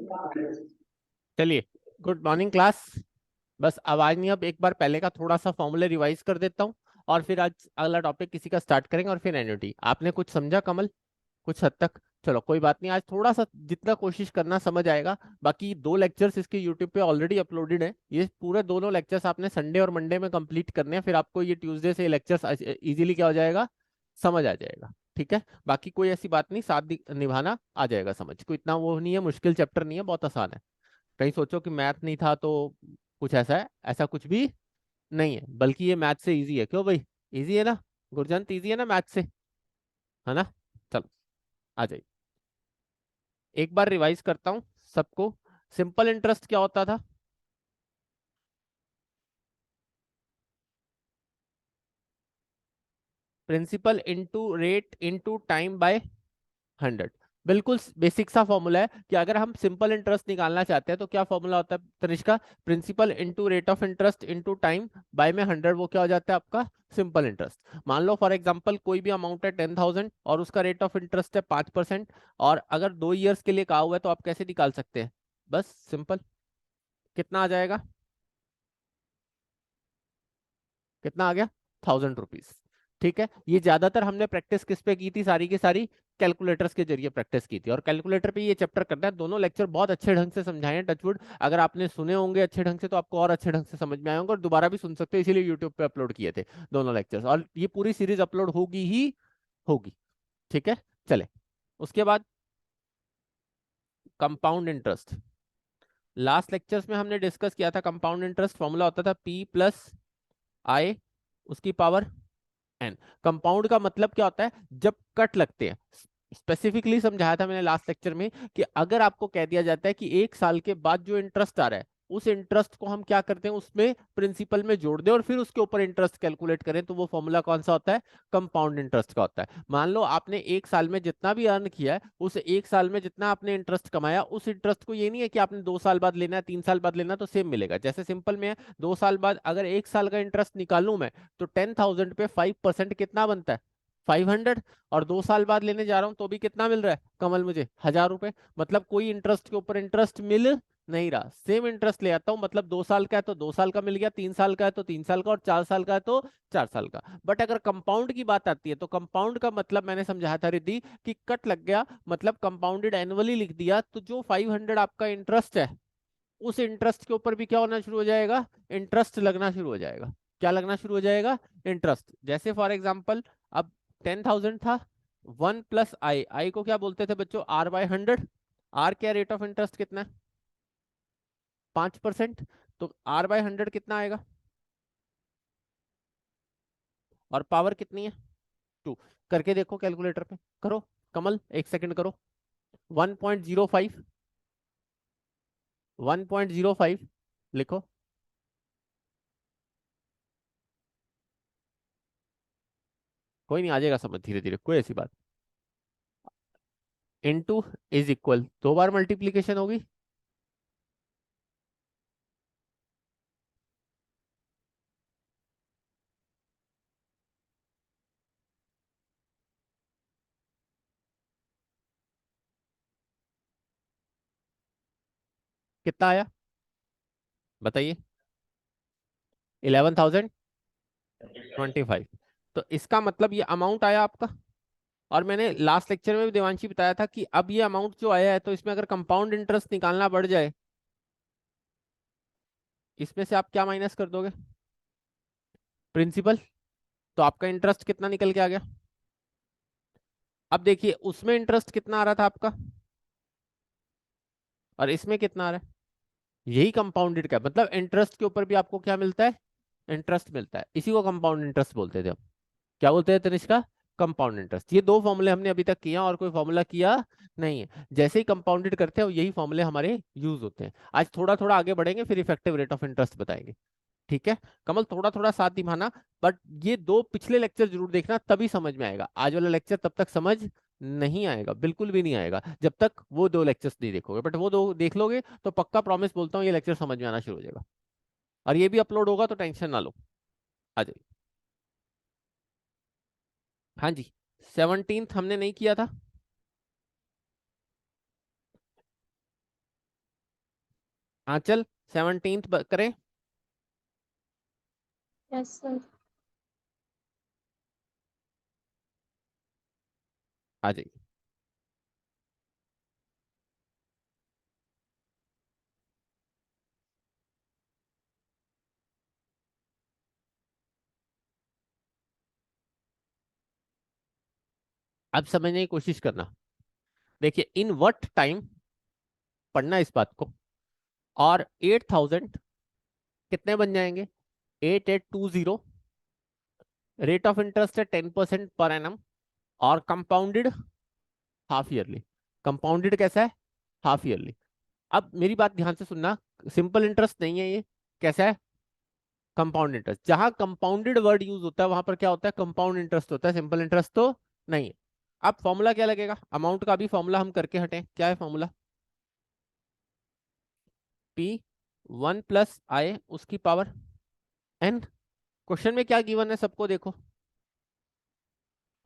चलिए, good morning class. बस आवाज नहीं, अब एक बार पहले का थोड़ा सा फॉर्मूला रिवाइज कर देता हूँ और फिर आज अगला टॉपिक किसी का स्टार्ट करेंगे और फिर एन्युटी। आपने कुछ समझा कमल? कुछ हद तक। चलो कोई बात नहीं, आज थोड़ा सा जितना कोशिश करना समझ आएगा। बाकी 2 लेक्चर्स इसके यूट्यूब पे ऑलरेडी अपलोडेड है। ये पूरे दोनों लेक्चर्स आपने संडे और मंडे में कंप्लीट करने हैं, फिर आपको ये ट्यूसडे से लेक्चर्स इजीली क्या हो जाएगा, समझ आ जाएगा। ठीक है, बाकी कोई ऐसी बात नहीं, साथ निभाना आ जाएगा समझ। कोई इतना वो नहीं है, मुश्किल चैप्टर नहीं है, बहुत आसान है। कहीं सोचो कि मैथ नहीं था तो कुछ ऐसा है, ऐसा कुछ भी नहीं है, बल्कि ये मैथ से इजी है। क्यों भाई, इजी है ना? गुरजंत, इजी है ना मैथ से? है ना? चलो आ जाइए, एक बार रिवाइज करता हूँ सबको। सिंपल इंटरेस्ट क्या होता था? Principal into rate into time by 100। बिल्कुल बेसिक सा फॉर्मूला है कि अगर हम सिंपल इंटरेस्ट निकालना चाहते हैं तो क्या फॉर्मूला होता है Tanishka? Principal into rate of interest into time by में 100, वो क्या हो जाता है आपका सिंपल इंटरेस्ट। मान लो फॉर एग्जांपल कोई भी अमाउंट है 10,000 और उसका रेट ऑफ इंटरेस्ट है 5%, और अगर 2 ईयर्स के लिए कहा हुआ है तो आप कैसे निकाल सकते हैं? बस सिंपल, कितना आ जाएगा? कितना आ गया? 1,000 रुपीज। ठीक है, ये ज्यादातर हमने प्रैक्टिस किस पे की थी? सारी की सारी कैलकुलेटर्स के जरिए प्रैक्टिस की थी, और कैलकुलेटर पे ये चैप्टर करना है। दोनों लेक्चर बहुत अच्छे ढंग से समझाए हैं, टचवुड। अगर आपने सुने होंगे अच्छे ढंग से तो आपको और अच्छे ढंग से समझ में आए होंगे, और दोबारा भी सुन सकते हो, इसीलिए यूट्यूब पे अपलोड किए थे दोनों लेक्चर्स, और ये पूरी सीरीज अपलोड होगी ही होगी। ठीक है, चले उसके बाद कंपाउंड इंटरेस्ट। लास्ट लेक्चर्स में हमने डिस्कस किया था, कंपाउंड इंटरेस्ट फॉर्मूला होता था P प्लस आई उसकी पावर एन। कंपाउंड का मतलब क्या होता है? जब कट लगते हैं। स्पेसिफिकली समझाया था मैंने लास्ट लेक्चर में कि अगर आपको कह दिया जाता है कि 1 साल के बाद जो इंटरेस्ट आ रहा है, उस इंटरेस्ट को हम क्या करते हैं, उसमें प्रिंसिपल में जोड़ दें और फिर उसके ऊपर इंटरेस्ट कैलकुलेट करें, तो वो फॉर्मूला कौन सा होता है? कंपाउंड इंटरेस्ट का होता है। मान लो आपने 1 साल में जितना भी अर्न किया है, उस 1 साल में जितना आपने इंटरेस्ट कमाया, उस इंटरेस्ट को ये नहीं है कि आपने 2 साल बाद लेना है, 3 साल बाद लेना, तो सेम मिलेगा। जैसे सिंपल में है, 2 साल बाद अगर 1 साल का इंटरेस्ट निकालूं मैं, तो 10,000 पे 5% कितना बनता है? 500। और 2 साल बाद लेने जा रहा हूं तो भी कितना मिल रहा है कमल मुझे? 1,000 रुपए। मतलब कोई इंटरेस्ट के ऊपर इंटरेस्ट मिल नहीं रहा, सेम इंटरेस्ट ले आता हूं। मतलब 2 साल का है तो 2 साल का मिल गया, 3 साल का है तो 3 साल का, और 4 साल का है तो 4 साल का। बट अगर कंपाउंड की बात आती है तो कंपाउंड का मतलब मैंने समझाया था रिद्धि कि कट लग गया, मतलब कंपाउंडेड एनुअली लिख दिया, तो जो 500 आपका इंटरेस्ट है, उस इंटरेस्ट के ऊपर भी क्या होना शुरू हो जाएगा? इंटरेस्ट लगना शुरू हो जाएगा। क्या लगना शुरू हो जाएगा? इंटरेस्ट। जैसे फॉर एग्जाम्पल, अब 10,000 था, 1 प्लस आई, आई को क्या बोलते थे बच्चों? R/100। आर क्या रेट ऑफ इंटरेस्ट कितना है? 5%। तो R/100 कितना आएगा? और पावर कितनी है? 2। करके देखो कैलकुलेटर पे, करो कमल, एक सेकंड करो। 1.05, 1.05 लिखो। कोई नहीं, आ जाएगा समझ धीरे धीरे, कोई ऐसी बात। Into is equal, 2 bar multiplication होगी। कितना आया बताइए? 11,025। तो इसका मतलब ये अमाउंट आया आपका। और मैंने लास्ट लेक्चर में भी देवांशी बताया था कि अब ये अमाउंट जो आया है, तो इसमें अगर कंपाउंड इंटरेस्ट निकालना बढ़ जाए, इसमें से आप क्या माइनस कर दोगे? प्रिंसिपल। तो आपका इंटरेस्ट कितना निकल के आ गया? अब देखिए, उसमें इंटरेस्ट कितना आ रहा था आपका, और इसमें कितना आ रहा है? यही कंपाउंडेड का मतलब, इंटरेस्ट के ऊपर भी आपको क्या मिलता है? इंटरेस्ट मिलता है। इसी को कंपाउंड इंटरेस्ट बोलते थे हम। क्या बोलते हैं तनिष्का? Compound interest. ये 2 फॉर्मूले हमने अभी तक किया, और कोई फॉर्मूला किया नहीं है। जैसे ही कंपाउंडेड करते हैं यही फॉर्मूले हमारे यूज होते हैं। आज थोड़ा थोड़ा आगे बढ़ेंगे, फिर इफेक्टिव रेट ऑफ इंटरेस्ट बताएंगे। ठीक है कमल, थोड़ा थोड़ा साथ निभाना। बट ये 2 पिछले लेक्चर जरूर देखना, तभी समझ में आएगा। आज वाला लेक्चर तब तक समझ नहीं आएगा, बिल्कुल भी नहीं आएगा जब तक वो 2 लेक्चर्स नहीं देखोगे। बट वो 2 देख लोगे तो पक्का प्रॉमिस बोलता हूँ, ये लेक्चर समझ में आना शुरू हो जाएगा। और ये भी अपलोड होगा तो टेंशन ना लो। आ जाइए। हाँ जी, 17th हमने नहीं किया था। आंचल 17th करें? Yes sir. आ जाइए। अब समझने की कोशिश करना। देखिए इन व्हाट टाइम, पढ़ना इस बात को। और 8000 कितने बन जाएंगे? 8820। रेट ऑफ इंटरेस्ट है 10% पर एनम, और कंपाउंडेड हाफ ईयरली। कंपाउंडेड कैसा है? Half yearly. अब मेरी बात ध्यान से सुनना, सिंपल इंटरेस्ट नहीं है ये। कैसा है? Compound interest. जहां कंपाउंडेड वर्ड यूज होता है वहां पर क्या होता है? कंपाउंड इंटरेस्ट होता है, सिंपल इंटरेस्ट तो नहीं है। अब फॉर्मूला क्या लगेगा? अमाउंट का भी फॉर्मूला हम करके हटे। क्या है फॉर्मूला? P 1 + I उसकी पावर n। क्वेश्चन में क्या गिवन है सबको देखो,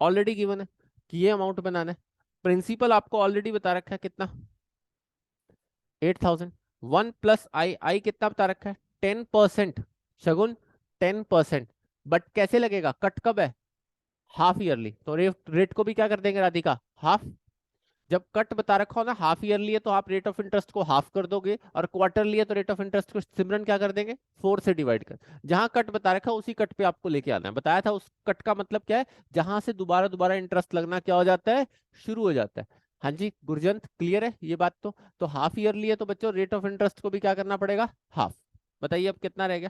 ऑलरेडी गिवन है कि ये अमाउंट बनाना है। प्रिंसिपल आपको ऑलरेडी बता रखा है कितना? 8000। 1 + I, आई कितना बता रखा है? 10%। शगुन 10%। बट कैसे लगेगा? कट कब है? Half yearly. तो रेट को भी क्या कर देंगे राधिका? हाफ। जब कट बता रखा हो ना हाफ ईयरली है, तो आप रेट ऑफ इंटरेस्ट को हाफ कर दोगे, और क्वार्टरली है तो रेट ऑफ इंटरेस्ट को सिमरन क्या कर देंगे? 4 से डिवाइड कर। जहां कट बता रखा है उसी कट पे आपको लेके आना है। बताया था उस कट का मतलब क्या है? जहां से दोबारा दोबारा इंटरेस्ट लगना क्या हो जाता है? शुरू हो जाता है। हाँ जी गुरजंत, क्लियर है ये बात? तो हाफ ईयरली है तो बच्चों रेट ऑफ इंटरेस्ट को भी क्या करना पड़ेगा? हाफ। बताइए अब कितना रह गया?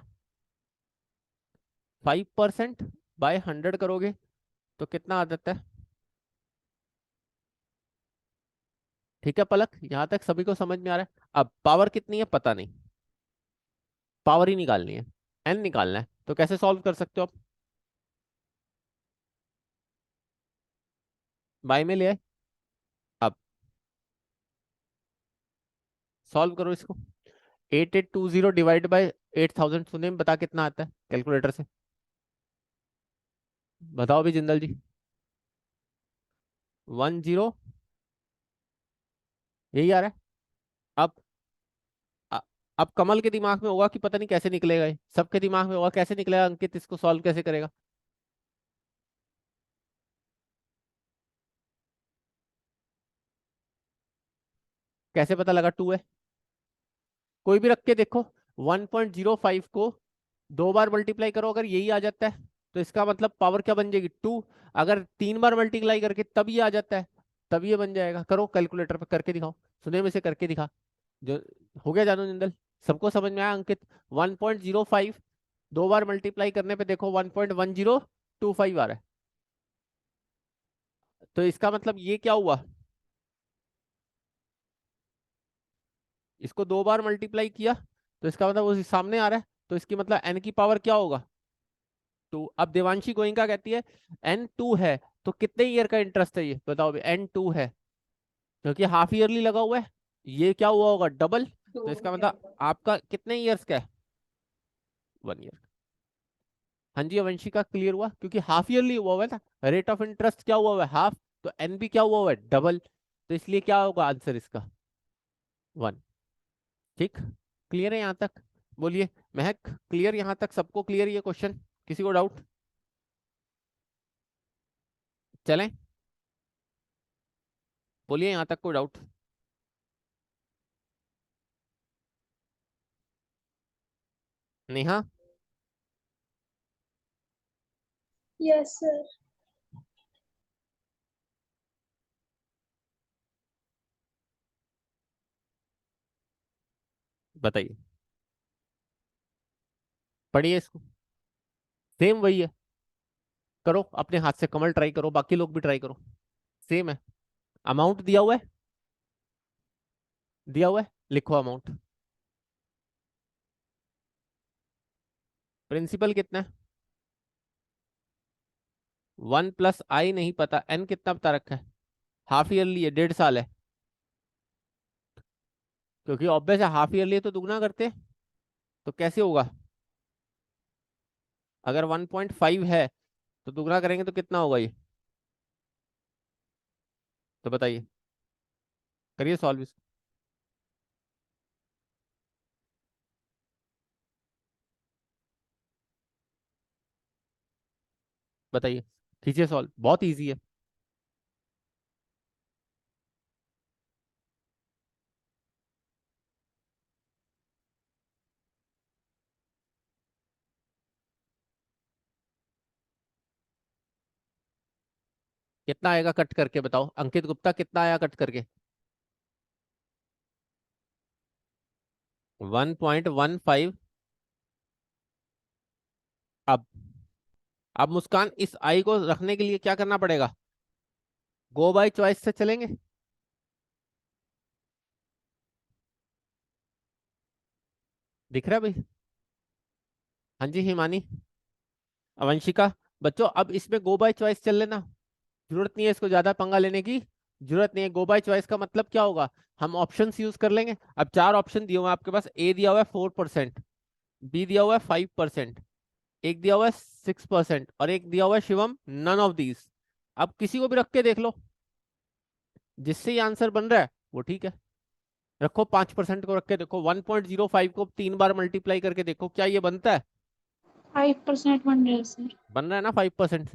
5% बाय 100 करोगे तो कितना आ जाता है? ठीक है पलक, यहां तक सभी को समझ में आ रहा है? अब पावर कितनी है पता नहीं, पावर ही निकालनी है, एन निकालना है। तो कैसे सॉल्व कर सकते हो आप? बाय में ले आए। अब सॉल्व करो इसको। 8820 डिवाइड बाय 8000, सुने में बता कितना आता है कैलकुलेटर से? बताओ भी जिंदल जी। 10, यही आ रहा है। अब अ- अब कमल के दिमाग में होगा कि पता नहीं कैसे निकलेगा ये, सबके दिमाग में होगा कैसे निकलेगा, अंकित इसको सॉल्व कैसे करेगा? कैसे पता लगा 2 है? कोई भी रख के देखो। 1.05 को 2 बार मल्टीप्लाई करो, अगर यही आ जाता है तो इसका मतलब पावर क्या बन जाएगी? 2। अगर 3 बार मल्टीप्लाई करके तब ये आ जाता है, तब ये बन जाएगा। करो कैलकुलेटर पे करके दिखाओ, सुने में से करके दिखा। जो हो गया जानू जिंदल, सबको समझ में आया अंकित? 1.05 2 बार मल्टीप्लाई करने पे देखो 1.1025 आ रहा है। तो इसका मतलब ये क्या हुआ? इसको 2 बार मल्टीप्लाई किया तो इसका मतलब उस सामने आ रहा है, तो इसकी मतलब एन की पावर क्या होगा? 2। अब देवांशी गोइंका कहती है N2 है, तो कितने ईयर का इंटरेस्ट है ये बताओ? N2 है क्योंकि हाफ ईयरली लगा हुआ है, ये क्या हुआ होगा? डबल। तो इसका मतलब आपका कितने ईयर्स का है? 1 ईयर। हाँ जी वंशिका, क्लियर हुआ? क्योंकि हाफ ईयरली हुआ है ना, रेट ऑफ इंटरेस्ट क्या हुआ है? हाफ। तो एन भी क्या हुआ है? डबल। तो इसलिए क्या होगा आंसर इसका? 1। ठीक, क्लियर है यहाँ तक? बोलिए महक, क्लियर यहाँ तक? सबको क्लियर ये क्वेश्चन? किसी को डाउट? चलें, बोलिए यहाँ तक कोई डाउट? Neha, yes sir. बताइए। पढ़िए इसको, सेम वही है। करो अपने हाथ से, कमल ट्राई करो, बाकी लोग भी ट्राई करो, सेम है। अमाउंट दिया हुआ है, दिया हुआ है, लिखो अमाउंट। प्रिंसिपल कितना है? 1 + I नहीं पता, एन कितना बता रखा है? हाफ ईयरली है, 1.5 साल है। क्योंकि ऑब्वियस है हाफ ईयरली है तो दुगना करते हैं। तो कैसे होगा? अगर 1.5 है तो दुगना करेंगे तो कितना होगा ये? तो बताइए, करिए सॉल्व इसको। बताइए, कीजिए सॉल्व, बहुत इजी है। कितना आएगा कट करके बताओ, अंकित गुप्ता, कितना आया कट करके? 1.15। अब अब मुस्कान, इस आई को रखने के लिए क्या करना पड़ेगा? गो बाय चॉइस से चलेंगे? दिख रहा है भाई? हाँ जी हिमानी, अवंशिका। बच्चों अब इसमें गो बाय चॉइस चल लेना, जरूरत नहीं है इसको ज्यादा पंगा लेने की, जरूरत नहीं है। गो बाय चॉइस का मतलब क्या होगा? हम ऑप्शंस यूज कर लेंगे। अब चार ऑप्शन दिए हुए हैं आपके पास, ए दिया हुआ है 4%, बी दिया हुआ है 5%, एक दिया हुआ है 6% और एक दिया हुआ है शिवम नन ऑफ दीज। अब किसी को भी रख के देख लो, जिससे ये आंसर बन रहा है वो ठीक है। रखो 5% को रख के देखो, 1.05 को 3 बार मल्टीप्लाई करके देखो, क्या ये बनता है? 5% बन रहा है सर। बन रहा है ना 5%?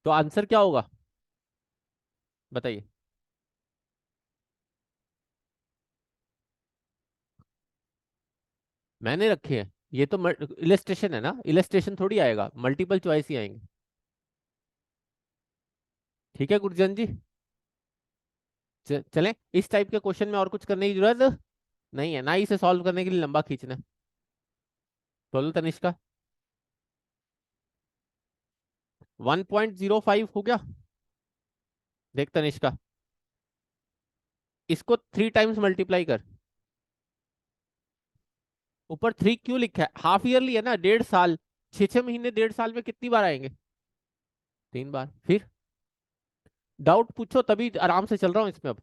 तो आंसर क्या होगा बताइए? मैंने रखे हैं, ये तो इलेस्ट्रेशन है ना, इलेस्ट्रेशन थोड़ी आएगा, मल्टीपल चॉइस ही आएंगे। ठीक है गुरजन जी, चलें। इस टाइप के क्वेश्चन में और कुछ करने की जरूरत नहीं है, ना ही इसे सॉल्व करने के लिए लंबा खींचना है। बोलो तनिष्का। 1.05 हो गया। देख तनिष्का, इसको 3 टाइम्स मल्टीप्लाई कर। ऊपर 3 क्यों लिखा है? हाफ ईयरली है ना, 1.5 साल, 6 6 महीने 1.5 साल में कितनी बार आएंगे? 3 बार। फिर डाउट पूछो, तभी आराम से चल रहा हूँ इसमें अब।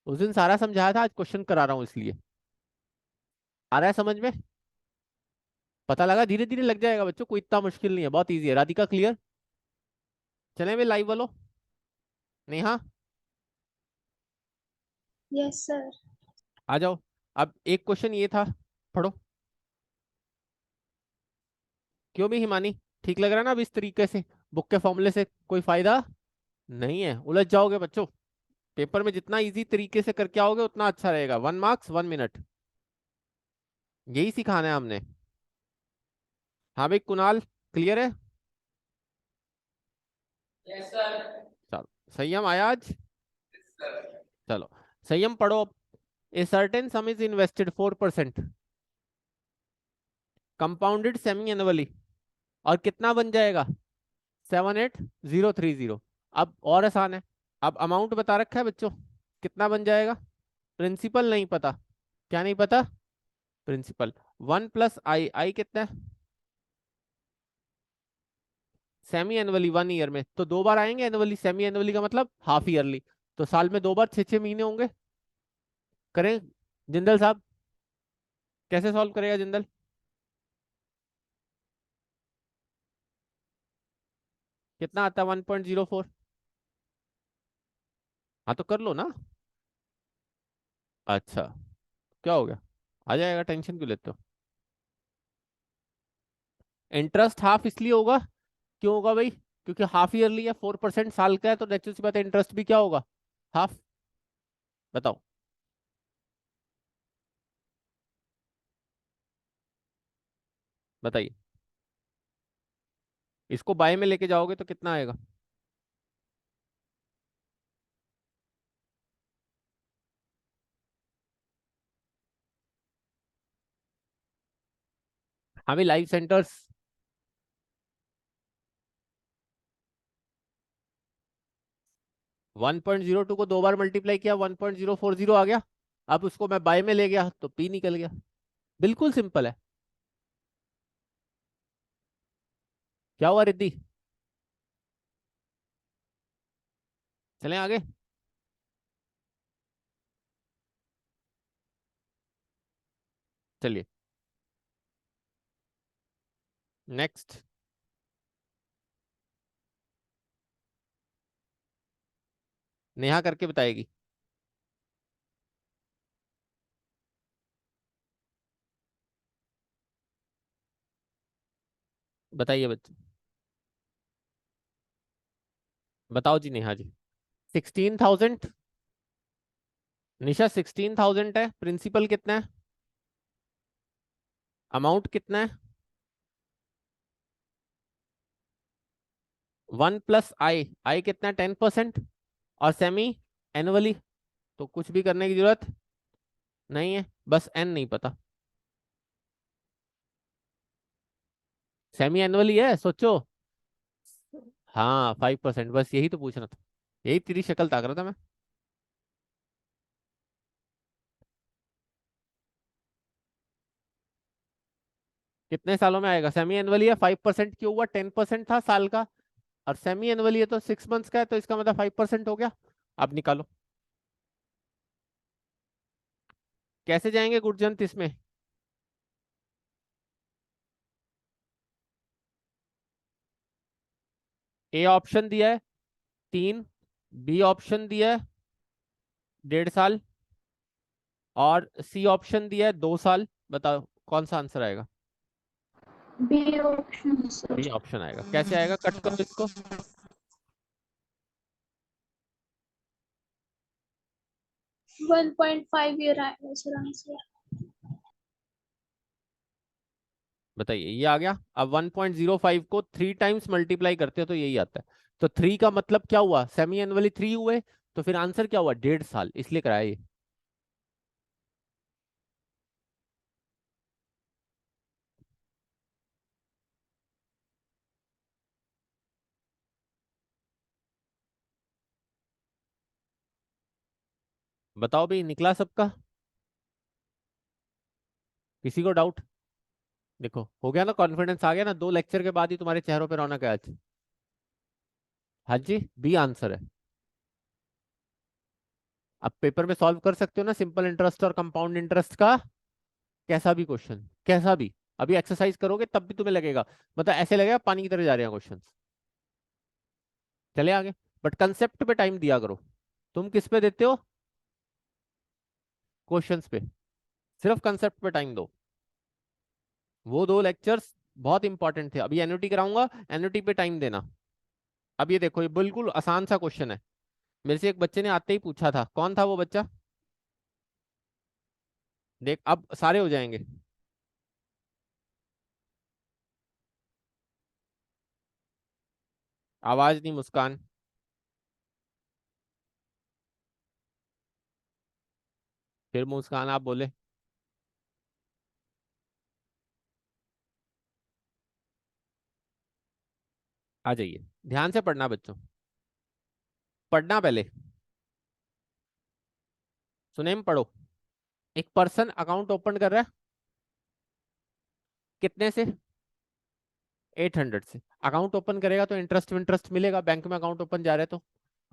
उस दिन सारा समझाया था, आज क्वेश्चन करा रहा हूँ इसलिए। आ रहा है समझ में? पता लगा, धीरे धीरे लग जाएगा बच्चों, कोई इतना मुश्किल नहीं है, बहुत इजी है। राधिका क्लियर? चले वे लाइव वालों। Neha, yes sir. आ जाओ। अब एक क्वेश्चन ये था, पढ़ो। क्यों भी हिमानी, ठीक लग रहा है ना अब इस तरीके से? बुक के फॉर्मूले से कोई फायदा नहीं है, उलझ जाओगे बच्चों। पेपर में जितना इजी तरीके से करके आओगे उतना अच्छा रहेगा। 1 मार्क्स 1 मिनट, यही सिखाना है हमने। हाँ भाई कुणाल, क्लियर है? Yes sir. चलो, संयम आया आज? चलो, संयम पढ़ो। A certain some is invested 4%, compounded semi annually, और कितना बन जाएगा? 78030। अब और आसान है, अब अमाउंट बता रखा है बच्चों, कितना बन जाएगा? प्रिंसिपल नहीं पता। क्या नहीं पता? प्रिंसिपल। 1 + आई कितना है? सेमी एनुअली 1 ईयर में तो 2 बार आएंगे एनुअली, सेमी एनुअली का मतलब हाफ ईयरली, तो साल में 2 बार 6 6 महीने होंगे। करें जिंदल साहब? कैसे सॉल्व करेगा जिंदल? कितना आता है 1.04? हाँ तो कर लो ना। अच्छा, क्या हो गया? आ जाएगा, टेंशन क्यों लेते हो? इंटरेस्ट हाफ इसलिए होगा, क्यों होगा भाई? क्योंकि हाफ ईयरली है, 4% साल का है, तो नेचुरल सी बात है इंटरेस्ट भी क्या होगा? हाफ। बताओ। बताइए, इसको बाय में लेके जाओगे तो कितना आएगा? हाँ भाई लाइव सेंटर्स। 1.02 को 2 बार मल्टीप्लाई किया, 1.040 आ गया। अब उसको मैं बाय में ले गया तो पी निकल गया। बिल्कुल सिंपल है। क्या हुआ रिद्धि? चलें आगे? चलिए नेक्स्ट। नेहा करके बताएगी। बताइए बच्चे, बताओ जी नेहा जी। 16,000। निशा 16,000 है, प्रिंसिपल कितना है, अमाउंट कितना है, 1 + आई कितना है, 10%। और सेमी एनुअली, तो कुछ भी करने की जरूरत नहीं है, बस एन नहीं पता। सेमी एनुअली है, सोचो। हाँ 5%, बस यही तो पूछना था, यही तेरी शक्ल ताक रहा था मैं। कितने सालों में आएगा, सेमी एनुअली है, 5% क्यों हुआ, 10% था साल का, और सेमी एनुअली है तो 6 मंथ्स का है, तो इसका मतलब 5% हो गया। अब निकालो, कैसे जाएंगे गुरजंत इसमें। ए ऑप्शन दिया है 3, बी ऑप्शन दिया है 1.5 साल, और सी ऑप्शन दिया है 2 साल। बताओ कौन सा आंसर आएगा। B option B sir. Option आएगा, कैसे आएगा, कट करो इसको। 1.5 ईयर आएगा सर आंसर। बताइए, ये आ गया। अब 1.05 को 3 टाइम्स मल्टीप्लाई करते हो तो यही आता है। तो 3 का मतलब क्या हुआ, सेमी एनुअली 3 हुए, तो फिर आंसर क्या हुआ, 1.5 साल, इसलिए कराया ये। बताओ भाई, निकला सबका, किसी को डाउट। देखो हो गया ना, कॉन्फिडेंस आ गया ना, 2 लेक्चर के बाद ही तुम्हारे चेहरों पे रौनक है आज। हाँ जी, बी आंसर है। अब पेपर में सॉल्व कर सकते हो ना, सिंपल इंटरेस्ट और कंपाउंड इंटरेस्ट का कैसा भी क्वेश्चन, कैसा भी। अभी एक्सरसाइज करोगे तब भी तुम्हें लगेगा, मतलब ऐसे लगेगा पानी की तरह जा रहे हैं क्वेश्चन। चले आगे, बट कंसेप्ट पे टाइम दिया करो। तुम किस पे देते हो, क्वेश्चंस पे, सिर्फ कंसेप्ट पे टाइम दो। वो 2 लेक्चर्स बहुत इंपॉर्टेंट थे, अभी एनयूटी कराऊंगा, एनयूटी पे टाइम देना। अब ये देखो, ये बिल्कुल आसान सा क्वेश्चन है, मेरे से एक बच्चे ने आते ही पूछा था, कौन था वो बच्चा, देख अब सारे हो जाएंगे। आवाज नहीं, मुस्कान। फिर मुस्कान आप बोले। आ जाइए, ध्यान से पढ़ना बच्चों, पढ़ना पहले, सुने में पढ़ो। एक पर्सन अकाउंट ओपन कर रहा है, कितने से, 800 से। अकाउंट ओपन करेगा तो इंटरेस्ट इंटरेस्ट मिलेगा, बैंक में अकाउंट ओपन जा रहे हैं तो।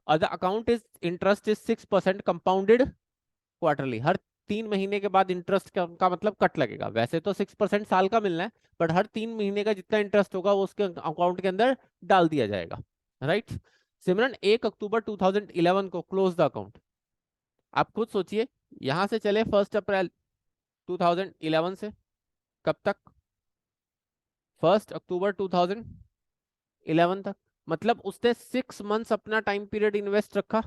Other account is interest is 6% compounded quarterly, हर 3 महीने के बाद इंटरेस्ट का मतलब कट लगेगा। वैसे तो 6% साल का मिलना है, बट हर 3 महीने का जितना इंटरेस्ट होगा वो उसके अकाउंट के अंदर डाल दिया जाएगा। राइट। सिमरन 1 अक्टूबर 2011 को क्लोज द अकाउंट। आप खुद सोचिए, यहां से चले 1 अप्रैल 2011 से कब तक, 1 अक्टूबर 2011 तक, मतलब उसने 6 मंथ्स अपना टाइम पीरियड इन्वेस्ट रखा।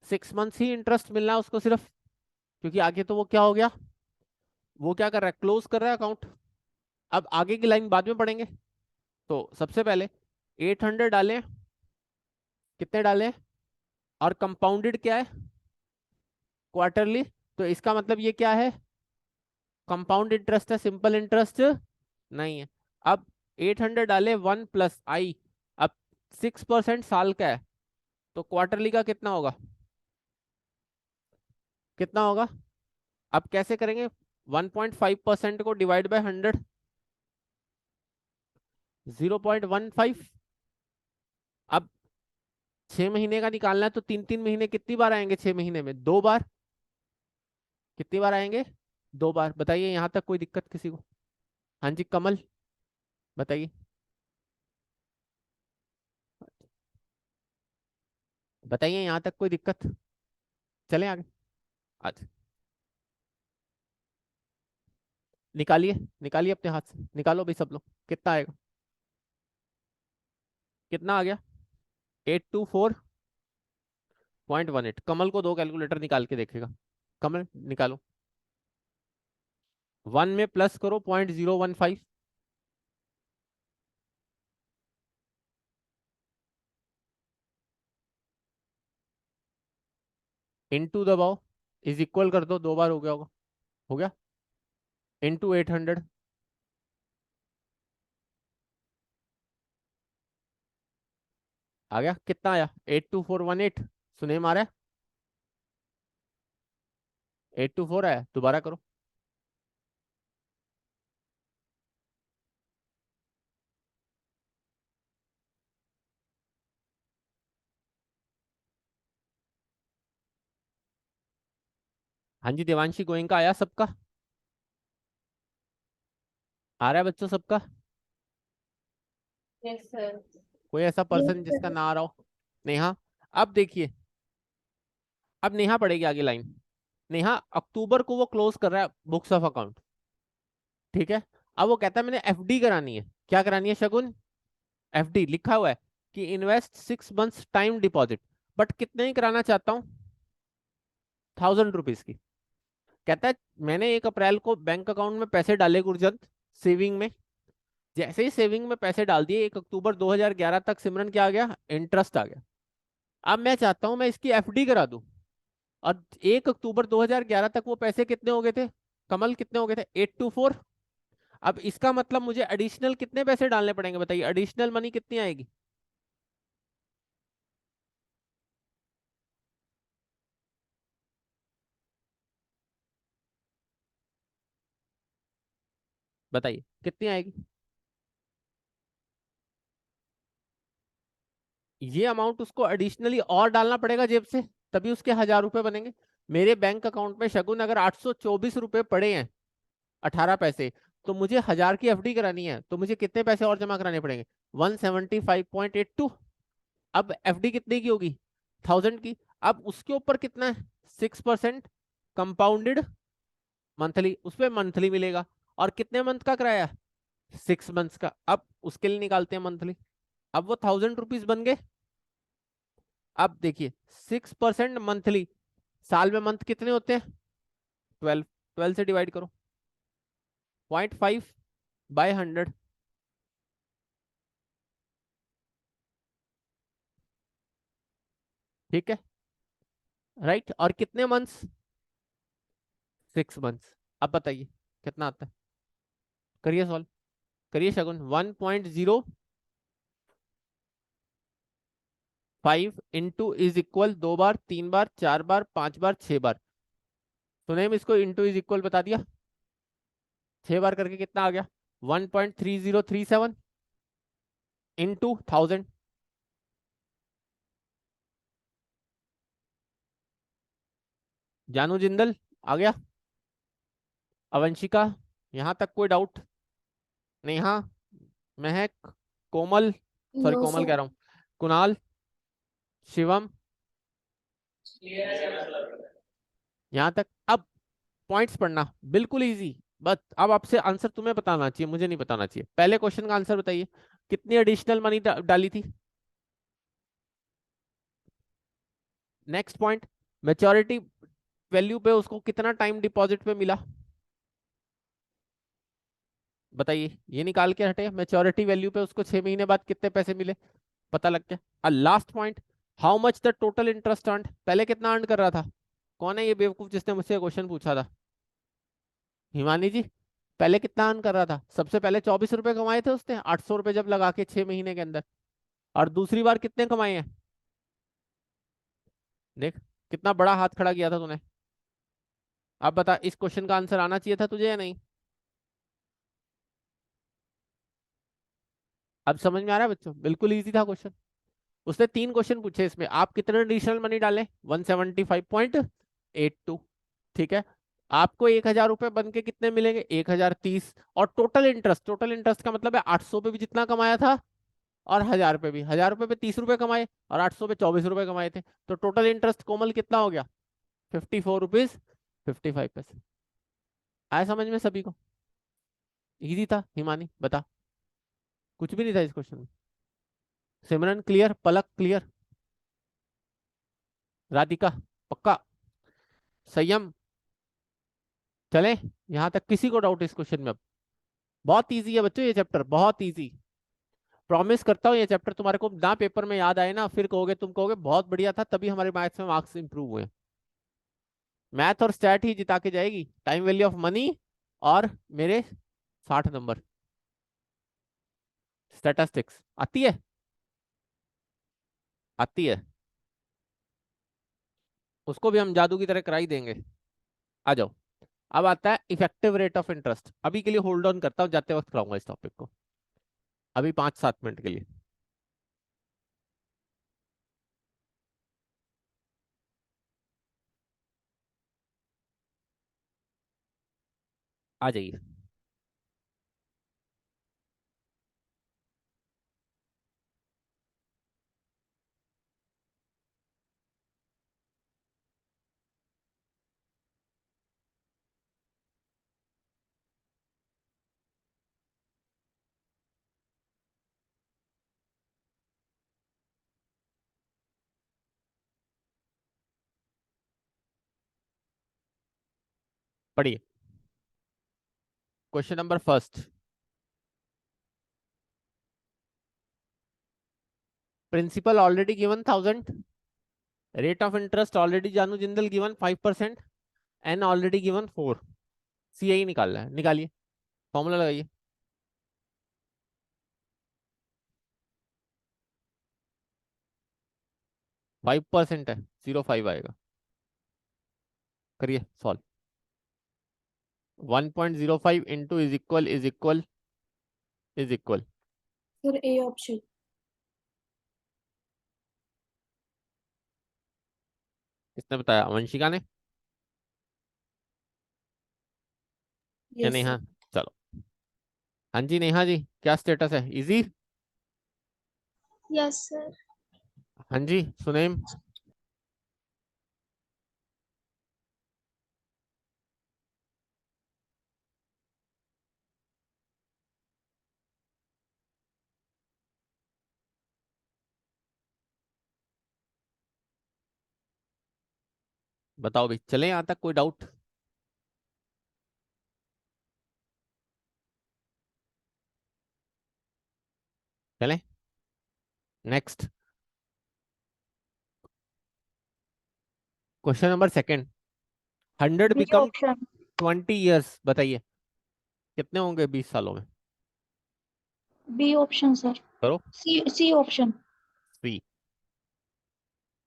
6 मंथ्स ही इंटरेस्ट मिलना है उसको सिर्फ, क्योंकि आगे तो वो क्या हो गया, वो क्या कर रहा है, क्लोज कर रहा है अकाउंट। अब आगे की लाइन बाद में पढ़ेंगे। तो सबसे पहले 800 डालें, कितने डालें, और कंपाउंडेड क्या है, क्वार्टरली, तो इसका मतलब ये क्या है, कंपाउंड इंटरेस्ट है, सिंपल इंटरेस्ट नहीं है। अब 800 डाले 1 + i, अब 6% साल का है, तो क्वार्टरली का कितना होगा, कितना होगा। अब कैसे करेंगे, 1.5% को डिवाइड बाय 100, 0.15। अब 6 महीने का निकालना है तो 3 3 महीने कितनी बार आएंगे, 6 महीने में 2 बार, कितनी बार आएंगे, 2 बार। बताइए यहाँ तक कोई दिक्कत किसी को। हाँ जी कमल, बताइए, बताइए यहाँ तक कोई दिक्कत, चले आगे। अच्छा, निकालिए, निकालिए अपने हाथ से, निकालो भाई सब लोग, कितना आएगा, कितना आ गया, 824.18। कमल को दो, कैलकुलेटर निकाल के देखेगा। कमल निकालो, 1 में प्लस करो 0.015, इंटू दबाओ, इज इक्वल कर दो, दो बार हो गया होगा, हो गया, इंटू 800, आ गया, कितना आया, 82418। सुने मारा, 824 आया, दोबारा करो। हाँ जी देवांशी, गोइंका आया सबका, आ रहा है बच्चों सबका? Yes sir. कोई ऐसा Yes, पर्सन जिसका sir. ना आ रहा हो? नेहा, अब देखिए, अब नेहा पढ़ेगी आगे लाइन। नेहा, अक्टूबर को वो क्लोज कर रहा है बुक्स ऑफ अकाउंट, ठीक है। अब वो कहता है मैंने एफडी करानी है, क्या करानी है शगुन? एफडी लिखा हुआ है कि invest 6 months time deposit, but कितने ही कराना चाहता हूँ, 1000 रुपीज की। कहता है मैंने 1 अप्रैल को बैंक अकाउंट में पैसे डाले गुरजंत, सेविंग में, जैसे ही सेविंग में पैसे डाल दिए 1 अक्टूबर 2011 तक सिमरन क्या आ गया, इंटरेस्ट आ गया। अब मैं चाहता हूं मैं इसकी एफडी करा दूं, और 1 अक्टूबर 2011 तक वो पैसे कितने हो गए थे, कमल कितने हो गए थे, 824। अब इसका मतलब मुझे एडिशनल कितने पैसे डालने पड़ेंगे बताइए, एडिशनल मनी कितनी आएगी? बताइए कितनी आएगी? ये अमाउंट उसको एडिशनली और डालना पड़ेगा जेब से, तभी उसके 1000 रुपए बनेंगे। मेरे बैंक अकाउंट में शगुन अगर 824 रुपए पड़े हैं 18 पैसे, तो मुझे 1000 की एफडी करानी है, तो मुझे कितने पैसे और जमा कराने पड़ेंगे, 175.82। अब एफडी कितने की होगी, 1000 की। अब उसके ऊपर कितना है, 6% कंपाउंडेड मंथली, उस पर मंथली मिलेगा। और कितने मंथ का कराया, 6 मंथ्स का। अब उसके लिए निकालते हैं मंथली, अब वो 1000 रुपीज बन गए। अब देखिए 6% मंथली, साल में मंथ कितने होते हैं, 12, 12 से डिवाइड करो, 0.5/100, ठीक है, राइट। और कितने मंथ्स, 6 मंथ्स। अब बताइए कितना आता है, करिए सॉल्व, करिए शगुन। 1.05 इंटू इज इक्वल 2 बार, 3 बार, 4 बार, 5 बार, 6 बार। सुने में इसको इंटू इज इक्वल बता दिया, 6 बार करके कितना आ गया, 1.3037 इंटू 1000। जानू जिंदल आ गया, अवंशिका, यहां तक कोई डाउट? नेहा, महक, कोमल, सॉरी No, कोमल sir. कह रहा हूँ, कुणाल, शिवम, यहां तक। अब पॉइंट्स पढ़ना बिल्कुल इजी, बस अब आपसे आंसर तुम्हें बताना चाहिए, मुझे नहीं बताना चाहिए। पहले क्वेश्चन का आंसर बताइए, कितनी एडिशनल मनी डाली थी। नेक्स्ट पॉइंट, मेच्योरिटी वैल्यू पे उसको कितना टाइम डिपॉजिट पे मिला, बताइए। ये निकाल के हटे, मेच्योरिटी वैल्यू पे उसको 6 महीने बाद कितने पैसे मिले, पता लग गया। और last point, how much the total interest earn, पहले कितना अर्न कर रहा था। कौन है ये बेवकूफ जिसने मुझसे क्वेश्चन पूछा था, हिमानी जी। पहले कितना अर्न कर रहा था, सबसे पहले 24 रुपए कमाए थे उसने, 800 रुपए जब लगा के 6 महीने के अंदर। और दूसरी बार कितने कमाए हैं, देख कितना बड़ा हाथ खड़ा किया था तूने। अब बता, इस क्वेश्चन का आंसर आना चाहिए था तुझे या नहीं? अब समझ में आ रहा है बच्चों, बिल्कुल इजी था क्वेश्चन। उसने 3 क्वेश्चन पूछे इसमें, आप कितने एडिशनल मनी डालें, 175.82, ठीक है। आपको 1000 रुपए बन के कितने मिलेंगे, 1030। और टोटल इंटरेस्ट, टोटल इंटरेस्ट का मतलब है 800 पे भी जितना कमाया था, और 1000 पे भी, 1000 रुपए पे 30 रुपए कमाए, और 800 पे 24 रुपए कमाए थे, तो टोटल इंटरेस्ट कोमल कितना हो गया, 54 रुपीज 55 पैसे। आया समझ में सभी को? इजी था हिमानी, बता। कुछ भी नहीं था इस क्वेश्चन में। सिमरन क्लियर, पलक क्लियर, राधिका पक्का, संयम, चले। यहां तक किसी को डाउट इस क्वेश्चन में? अब बहुत इजी है बच्चों ये चैप्टर, बहुत इजी। प्रॉमिस करता हूँ ये चैप्टर तुम्हारे को ना पेपर में याद आए ना, फिर कहोगे, तुम कहोगे बहुत बढ़िया था, तभी हमारे मैथ्स में मार्क्स इंप्रूव हुए। मैथ और स्टैट ही जिता के जाएगी, टाइम वैल्यू ऑफ मनी और मेरे 60 नंबर। स्टैटिस्टिक्स आती है, आती है, उसको भी हम जादू की तरह करा ही देंगे। आ जाओ। अब आता है इफेक्टिव रेट ऑफ इंटरेस्ट। अभी के लिए होल्ड ऑन करता हूँ, जाते वक्त कराऊंगा इस टॉपिक को, अभी 5-7 मिनट के लिए। आ जाइए। पढ़िए question number first. Principal already given 1000, rate of interest already जानू जिंदल given 5%, n already given 4। C I निकालना है, निकालिए, फॉर्मूला लगाइए। 5% है, 0.5 आएगा। करिए solve. 1.05 into is equal is equal is equal. फिर ए ऑप्शन। किसने बताया? वंशिका ने या यस नेहा? सर। चलो। हाँ जी नेहा जी, क्या स्टेटस है? इजी। Yes sir. हाँ जी सुनेम। बताओ भाई, चले यहाँ तक? कोई डाउट? चले next. Question number second. 100 be become option. 20 years, बताइए कितने होंगे 20 सालों में? B option sir. करो। C C option. सी।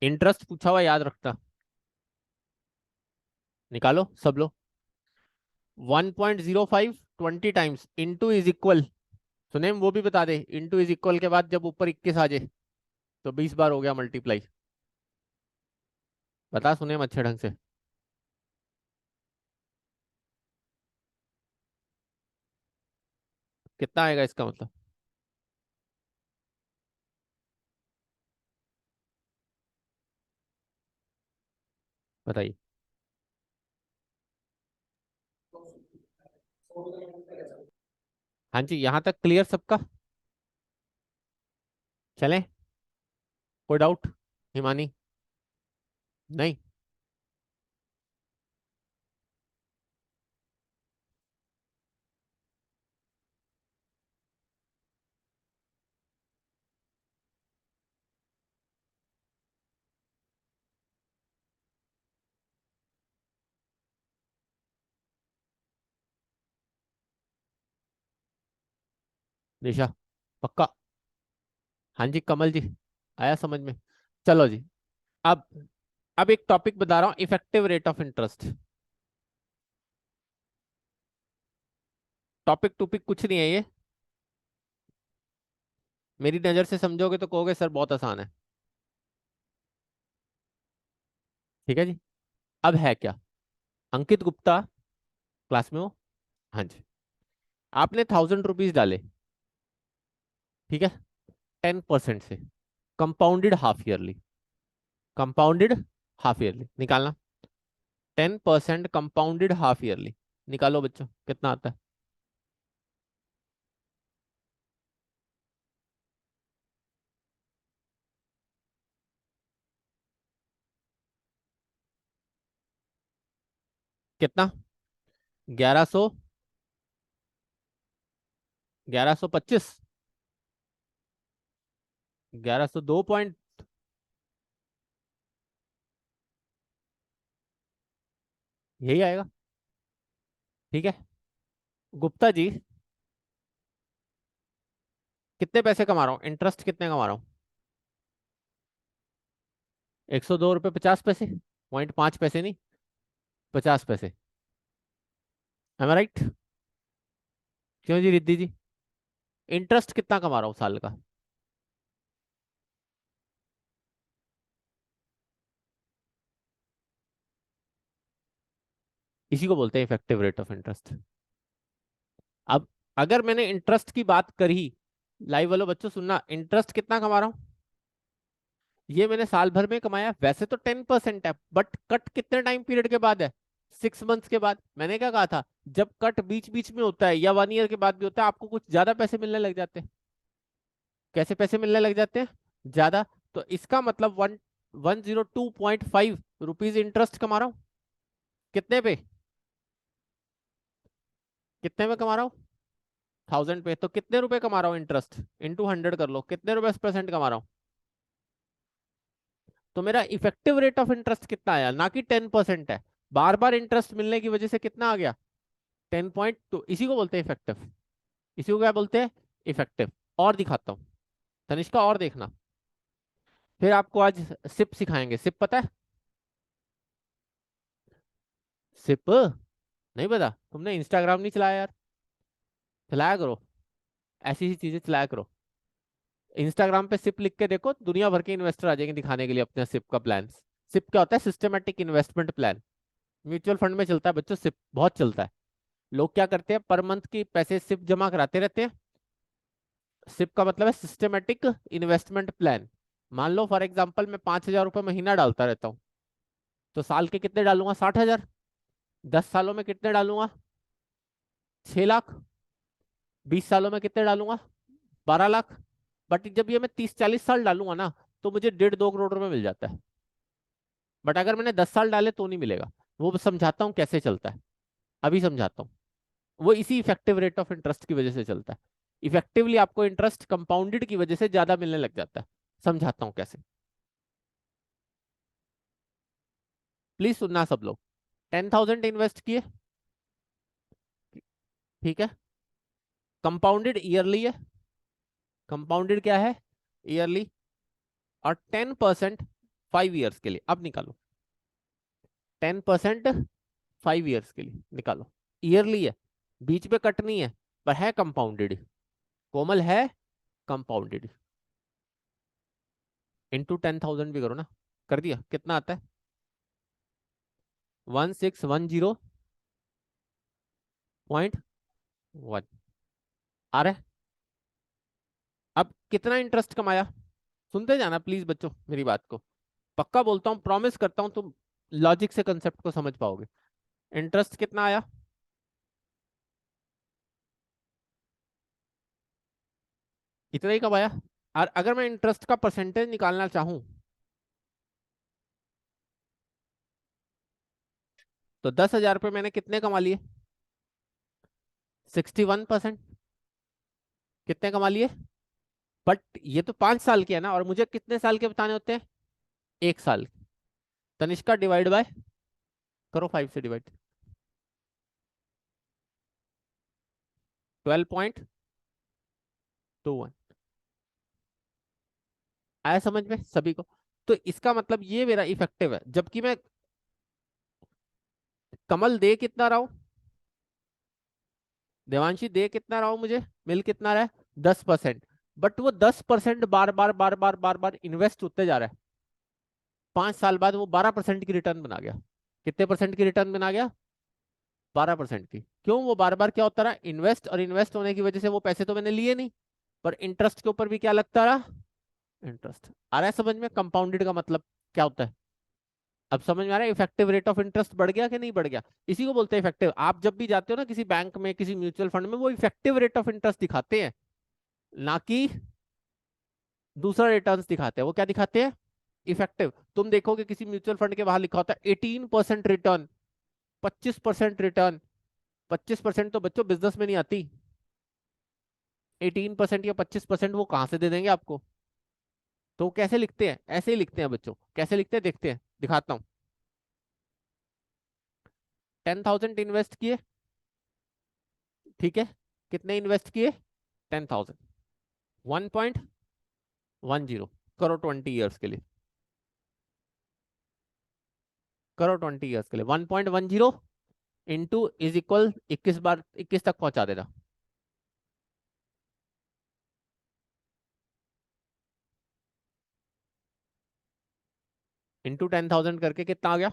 इंटरेस्ट पूछा हुआ, याद रखना। निकालो सब लोग। 1.05 20 टाइम्स इंटू इज इक्वल, सुने वो भी बता दे, इंटू इज इक्वल के बाद जब ऊपर 21 आ जाए तो 20 बार हो गया मल्टीप्लाई। बता सुने अच्छे ढंग से। कितना आएगा इसका मतलब? बताइए। हाँ जी, यहां तक क्लियर सबका? चलें? कोई डाउट? हिमानी? नहीं? निशा पक्का? हाँ जी कमल जी, आया समझ में? चलो जी। अब अब एक टॉपिक बता रहा हूं, effective rate of interest. Topic topic कुछ नहीं है ये, मेरी नजर से समझोगे तो कहोगे सर बहुत आसान है। ठीक है जी। अब है क्या? अंकित गुप्ता क्लास में हो? हाँ जी। आपने 1000 रुपीज डाले, ठीक है, 10% से, compounded half yearly, compounded half yearly निकालना। 10% कंपाउंडेड हाफ ईयरली, निकालो बच्चों कितना आता है? कितना? 1100, 1125, 1102 पॉइंट, यही आएगा। ठीक है। गुप्ता जी, कितने पैसे कमा रहा हूँ, इंटरेस्ट कितने कमा रहा हूँ? 102 रुपये 50 पैसे, 0.5 पैसे नहीं, 50 पैसे। एम आई राइट? क्यों जी रिद्धि जी? इंटरेस्ट कितना कमा रहा हूँ साल का? इसी को बोलते हैं इफेक्टिव रेट ऑफ इंटरेस्ट। अब अगर मैंने इंटरेस्ट की बात करी, लाइव वालों बच्चों सुनना, इंटरेस्ट कितना कमा रहा हूँ? ये मैंने साल भर में कमाया, वैसे तो 10% है, बट कट कितने टाइम पीरियड के बाद है? 6 मंथ्स के बाद। मैंने क्या कहा था, जब कट बीच बीच में होता है या 1 ईयर के बाद भी होता है, आपको कुछ ज्यादा पैसे मिलने लग जाते हैं। कैसे पैसे मिलने लग जाते हैं? ज्यादा। तो इसका मतलब 102.5 रुपीज इंटरेस्ट कमा रहा हूँ। कितने पे? कितने में कमा रहा हूँ? 1000 पे। तो कितने रुपए कमा रहा हूँ इंटरेस्ट? इंटू 100 कर लो, कितने रुपए परसेंट कमा रहा हूँ? तो मेरा इफेक्टिव रेट ऑफ इंटरेस्ट कितना आया, ना कि 10% है। बार बार इंटरेस्ट मिलने की वजह से कितना आ गया? 10.2। इसी को बोलते हैं इफेक्टिव। इसी को क्या बोलते हैं? इफेक्टिव। और दिखाता हूँ तनिष्का, और देखना। फिर आपको आज सिप सिखाएंगे। सिप पता है? सिप नहीं पता? तुमने इंस्टाग्राम नहीं चलाया यार? चलाया करो, ऐसी ही चीजें चलाया करो। इंस्टाग्राम पे सिप लिख के देखो, दुनिया भर के इन्वेस्टर आ जाएंगे दिखाने के लिए अपने सिप का प्लान। सिप क्या होता है? Systematic investment plan. Mutual fund में चलता है बच्चों, सिप बहुत चलता है। लोग क्या करते हैं, पर मंथ की पैसे सिप जमा कराते रहते हैं। सिप का मतलब है सिस्टमेटिक इन्वेस्टमेंट प्लान। मान लो फॉर एग्जांपल मैं 5,000 रुपये महीना डालता रहता हूँ, तो साल के कितने डालूंगा? 60,000। 10 सालों में कितने डालूंगा? 6 लाख। 20 सालों में कितने डालूंगा? 12 लाख। बट जब ये मैं 30-40 साल डालूंगा ना, तो मुझे 1.5-2 करोड़ रुपए मिल जाता है। बट अगर मैंने 10 साल डाले तो नहीं मिलेगा। वो समझाता हूँ कैसे चलता है, अभी समझाता हूँ। वो इसी इफेक्टिव रेट ऑफ इंटरेस्ट की वजह से चलता है। इफेक्टिवली आपको इंटरेस्ट कंपाउंडेड की वजह से ज्यादा मिलने लग जाता है। समझाता हूँ कैसे, प्लीज सुनना सब लोग। 10,000 इन्वेस्ट किए, ठीक है। कंपाउंडेड ईयरली है। कंपाउंडेड क्या है? ईयरली। और 10% 5 ईयर्स के लिए। अब निकालो, 10% 5 ईयर्स के लिए निकालो। ईयरली है, बीच में कट नहीं है, पर है कंपाउंडेड। कोमल है कंपाउंडेड। इंटू 10,000 भी करो ना। कर दिया? कितना आता है? 1610.1। आ रहा है? अब कितना इंटरेस्ट कमाया? सुनते जाना प्लीज बच्चों मेरी बात को। पक्का बोलता हूँ, प्रॉमिस करता हूँ, तुम लॉजिक से कंसेप्ट को समझ पाओगे। इंटरेस्ट कितना आया? इतना ही कमाया। और अगर मैं इंटरेस्ट का परसेंटेज निकालना चाहूं, तो 10,000 रुपये मैंने कितने कमा लिए? 61%। कितने कमा लिए? बट ये तो 5 साल के है ना, और मुझे कितने साल के बताने होते हैं? 1 साल। तनिष्का डिवाइड बाय करो, 5 से डिवाइड। 12.21। आया समझ में सभी को? तो इसका मतलब ये मेरा इफेक्टिव है, जबकि मैं कमल दे कितना रहा हूं, देवांशी दे कितना रहा हूं, मुझे मिल कितना रहा है? 10%। बट वो 10% बार बार बार बार बार बार इन्वेस्ट होते जा रहा है। 5 साल बाद वो 12% की रिटर्न बना गया। कितने परसेंट की रिटर्न बना गया? 12% की। क्यों? वो बार बार क्या होता रहा? इन्वेस्ट। और इन्वेस्ट होने की वजह से वो पैसे तो मैंने लिए नहीं, पर इंटरेस्ट के ऊपर भी क्या लगता रहा? इंटरेस्ट। आ रहा है समझ में कंपाउंडेड का मतलब क्या होता है? अब समझ में आ रहा है इफेक्टिव रेट ऑफ इंटरेस्ट बढ़ गया कि नहीं बढ़ गया? इसी को बोलते हैं इफेक्टिव। आप जब भी जाते हो ना किसी बैंक में, किसी म्यूचुअल फंड में, वो इफेक्टिव रेट ऑफ इंटरेस्ट दिखाते हैं, ना कि दूसरा रिटर्न दिखाते हैं। वो क्या दिखाते हैं? इफेक्टिव। तुम देखोगे किसी म्यूचुअल फंड के बाहर लिखा होता है 18% रिटर्न 25% रिटर्न, 25% तो बच्चों बिजनेस में नहीं आती, 18% या 25% वो कहां से दे देंगे आपको। तो कैसे लिखते हैं, ऐसे ही लिखते हैं बच्चों, कैसे लिखते हैं देखते हैं, दिखाता हूं। 10,000 इन्वेस्ट किए, ठीक है, कितने इन्वेस्ट किए, 10,000, 1.10 करो 20 ईयर्स के लिए, करो 20 ईयर्स के लिए, 1.10 इंटू इज इक्वल 21 बार 21 तक पहुंचा देना। इंटू 10,000 करके कितना आ गया,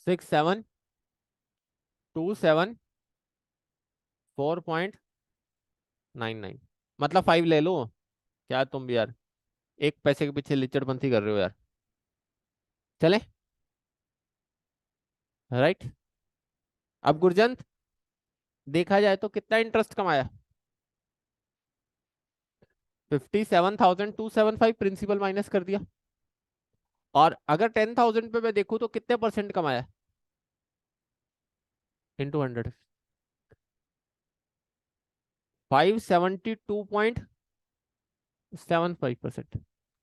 6727.99, मतलब 5 ले लो। क्या तुम भी यार, एक पैसे के पीछे लिचड़पंथी कर रहे हो यार। चले, राइट। अब गुरजंत, देखा जाए तो कितना इंटरेस्ट कमाया, 57,275 प्रिंसिपल माइनस कर दिया। और अगर 10,000 पे मैं देखूं तो कितने परसेंट कमाया, इंटू 100, 572.75%।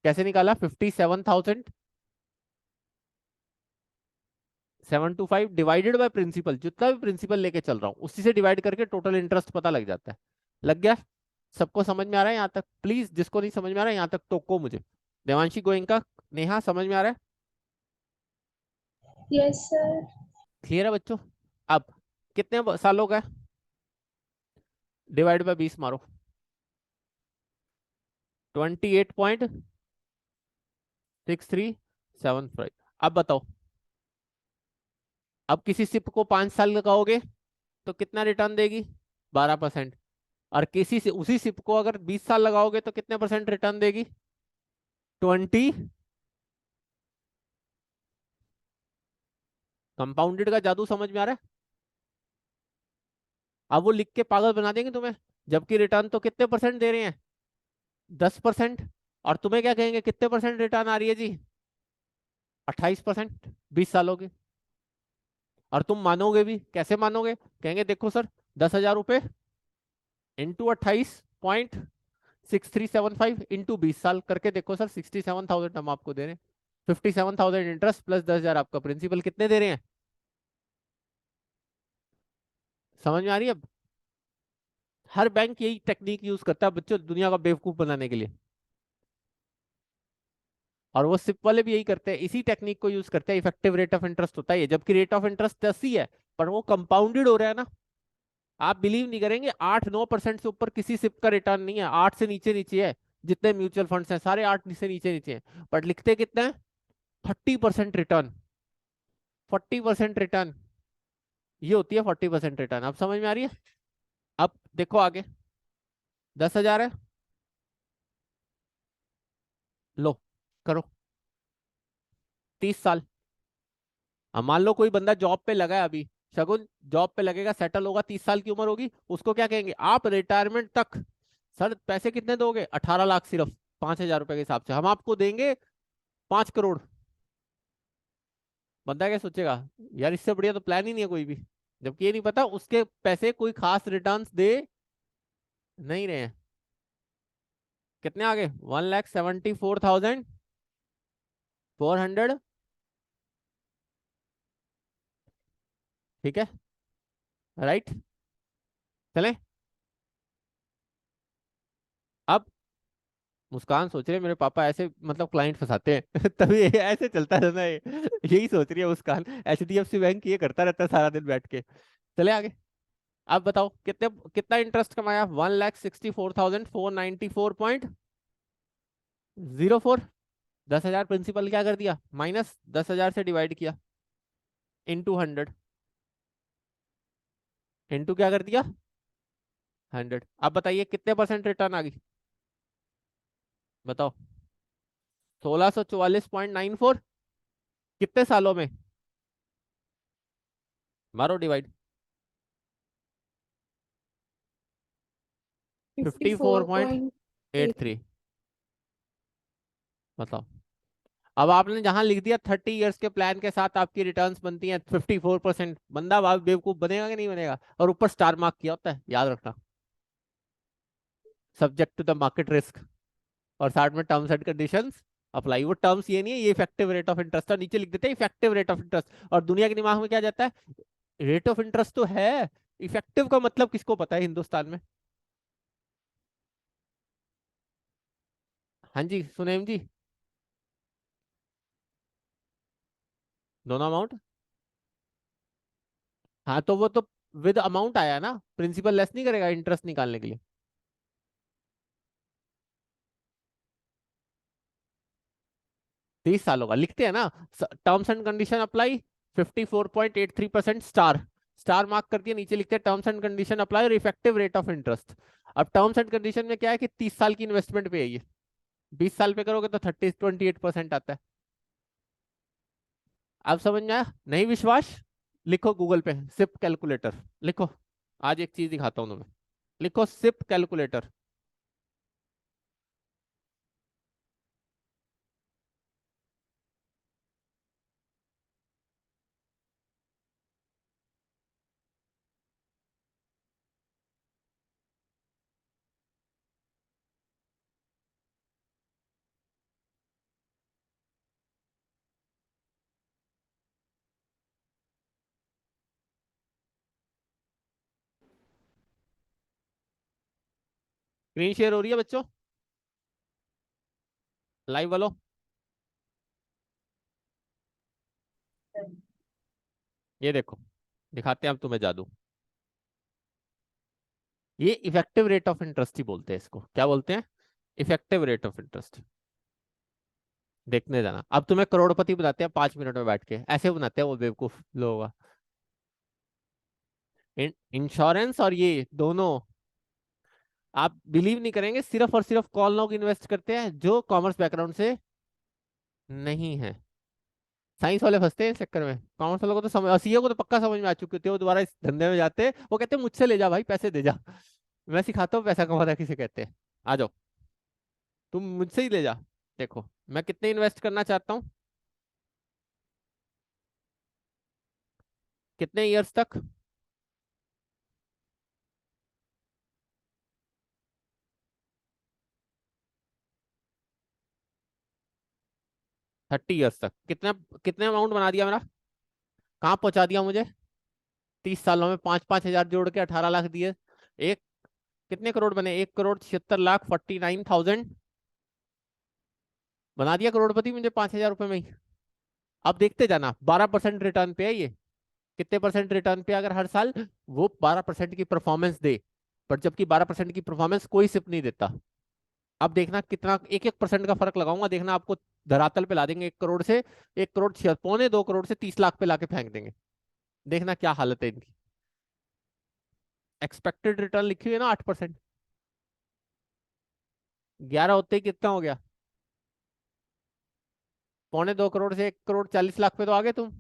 कैसे निकाला, 57,725 डिवाइडेड बाय प्रिंसिपल, जितना भी प्रिंसिपल लेके चल रहा हूँ उसी से डिवाइड करके टोटल इंटरेस्ट पता लग जाता है। लग गया, सबको समझ में आ रहा है यहाँ तक, प्लीज जिसको नहीं समझ में आ रहा है यहाँ तक टोको मुझे। देवांशी गोयनका, नेहा, समझ में आ रहा है, यस सर। क्लियर है बच्चों। अब कितने सालों का है, डिवाइड बाय 20 मारो, 28.6375। अब बताओ, अब किसी सिप को 5 साल लगाओगे तो कितना रिटर्न देगी, 12%। और किसी से उसी सिप को अगर 20 साल लगाओगे तो कितने परसेंट रिटर्न देगी, 20। कंपाउंडेड का जादू समझ में आ रहा है। अब वो लिख के पागल बना देंगे तुम्हें, जबकि रिटर्न तो कितने परसेंट दे रहे हैं, 10%। और तुम्हें क्या कहेंगे, कितने परसेंट रिटर्न आ रही है जी, 28%, 20 सालों की। और तुम मानोगे भी, कैसे मानोगे, कहेंगे देखो सर, 10,000 रुपए इंटू 28.6375 इंटू 20 साल करके देखो सर, 67,000 हम आपको दे रहे हैं, 57,000 इंटरेस्ट प्लस 10,000 आपका प्रिंसिपल, कितने दे रहे हैं, समझ में आ रही है अब। हर बैंक यही टेक्निक यूज करता है बच्चों, दुनिया का बेवकूफ बनाने के लिए। और वो सिप वाले भी यही करते हैं, इसी टेक्निक को यूज करते हैं, इफेक्टिव रेट ऑफ इंटरेस्ट होता है, जबकि रेट ऑफ इंटरेस्ट 10 ही है, पर वो कंपाउंडेड हो रहा है ना। आप बिलीव नहीं करेंगे, 8-9% से ऊपर किसी सिप का रिटर्न नहीं है, 8 से नीचे नीचे है। जितने म्यूचुअल फंड्स हैं सारे 8 से नीचे नीचे हैं, बट लिखते कितना है, 30% रिटर्न, 40% रिटर्न। ये होती है 40% रिटर्न, अब समझ में आ रही है। अब देखो आगे, 10,000 है, लो, करो 30 साल। अब मान लो कोई बंदा जॉब पे लगा है अभी, शगुन जॉब पे लगेगा, सेटल होगा, 30 साल की उम्र होगी, उसको क्या कहेंगे, आप रिटायरमेंट तक सर पैसे कितने दोगे, 18 लाख सिर्फ, 5,000 रुपए के हिसाब से हम आपको देंगे 5 करोड़। बंदा क्या सोचेगा, यार इससे बढ़िया तो प्लान ही नहीं है कोई भी, जबकि ये नहीं पता उसके पैसे कोई खास रिटर्न्स दे नहीं रहे हैं। कितने आ गए, 1,74,400, ठीक है, राइट। चले, अब मुस्कान सोच रही है मेरे पापा ऐसे मतलब क्लाइंट फंसाते हैं तभी ये ऐसे चलता रहना है, यही सोच रही है मुस्कान, HDFC बैंक ये करता रहता है सारा दिन बैठ के। चले आगे, आप बताओ कितने, कितना इंटरेस्ट कमाया, 1,64,494.04। 10,000 प्रिंसिपल क्या कर दिया, माइनस 10,000 से डिवाइड किया, इंटू 100, इंटू क्या कर दिया, 100। अब बताइए कितने परसेंट रिटर्न आ गई, बताओ, 1,644.94, कितने सालों में, मारो divide, fifty fifty four four point point eight eight three बताओ। अब आपने जहां लिख दिया 30 इयर्स के प्लान के साथ आपकी रिटर्न्स बनती हैं 54%, बंदा बाप बेवकूफ बनेगा कि नहीं बनेगा? और ऊपर स्टार मार्क किया होता है, याद रखना, subject to the market risk, और साथ में टर्म्स एंड कंडीशंस अप्लाई। वो टर्म्स ये नहीं है, ये इफेक्टिव रेट ऑफ इंटरेस्ट, और नीचे लिख देते हैं इफेक्टिव रेट ऑफ इंटरेस्ट। और दुनिया के दिमाग में क्या जाता है, रेट ऑफ इंटरेस्ट तो है, इफेक्टिव का मतलब किसको पता है हिंदुस्तान में? हाँ जी सुनेम जी। दोनों अमाउंट, हाँ तो वो तो विद अमाउंट आया ना, प्रिंसिपल लेस नहीं करेगा इंटरेस्ट निकालने के लिए। 30 सालों का लिखते हैं ना, terms and condition apply, 54.83% star, star mark करके नीचे लिखते हैं टर्म्स एंड कंडीशन अप्लाई और इफेक्टिव रेट ऑफ इंटरेस्ट। अब टर्म्स एंड कंडीशन में क्या है कि 30 साल की इन्वेस्टमेंट पे है ये, 20 साल पे करोगे तो 28% आता है। अब समझ में आया? नहीं विश्वास, लिखो गूगल पे सिप कैलकुलेटर, लिखो। आज एक चीज दिखाता हूँ तुम्हें, लिखो सिप कैलकुलेटर। स्क्रीन शेयर हो रही है बच्चों, लाइव वालो? ये देखो, दिखाते हैं हम तुम्हें जादू। ये इफेक्टिव रेट ऑफ इंटरेस्ट ही बोलते हैं इसको, क्या बोलते हैं? Effective rate of interest. देखने जाना, अब तुम्हें करोड़पति बनाते हैं 5 मिनट में बैठ के, ऐसे बनाते हैं वो बेवकूफ लोग। इंश्योरेंस और ये दोनों, आप बिलीव नहीं करेंगे, सिर्फ और सिर्फ कौन लोग इन्वेस्ट करते हैं जो कॉमर्स बैकग्राउंड से नहीं है। साइंस वाले फंसते हैं इस चक्कर में, कॉमर्स वालों को तो समझ, सीए को तो पक्का समझ में आ चुके होते हैं, वो दोबारा इस धंधे में जाते हैं, वो कहते हैं मुझसे ले जा भाई, पैसे दे जा। मैं सिखाता हूँ पैसा कमाना किसे कहते हैं, आ जाओ, तुम मुझसे ही ले जा। देखो मैं कितने इन्वेस्ट करना चाहता हूँ, कितने ईयर्स तक? 30 इयर्स तक, कितना, कितने अमाउंट बना दिया मेरा, कहाँ पहुंचा दिया मुझे? 30 सालों में 5-5 हजार जोड़ के 18 लाख दिए। एक, कितने करोड़ बने, 1,76,49,000 बना दिया करोड़पति मुझे 5 हजार रुपए में ही। अब देखते जाना, 12% रिटर्न पे है ये। कितने परसेंट रिटर्न पे अगर हर साल वो 12% की परफॉर्मेंस दे, पर जबकि 12% की परफॉर्मेंस कोई सिप नहीं देता। अब देखना कितना, 1-1% का फर्क लगाऊंगा, देखना आपको धरातल पे ला देंगे, 1 करोड़ से 1 करोड़ पौने 2 करोड़ से 30 लाख पे लाके फेंक देंगे। देखना क्या हालत है इनकी। एक्सपेक्टेड रिटर्न लिखी हुई है ना 8%, 11 होते ही कितना हो गया, पौने 2 करोड़ से 1 करोड़ 40 लाख पे तो आ गए तुम।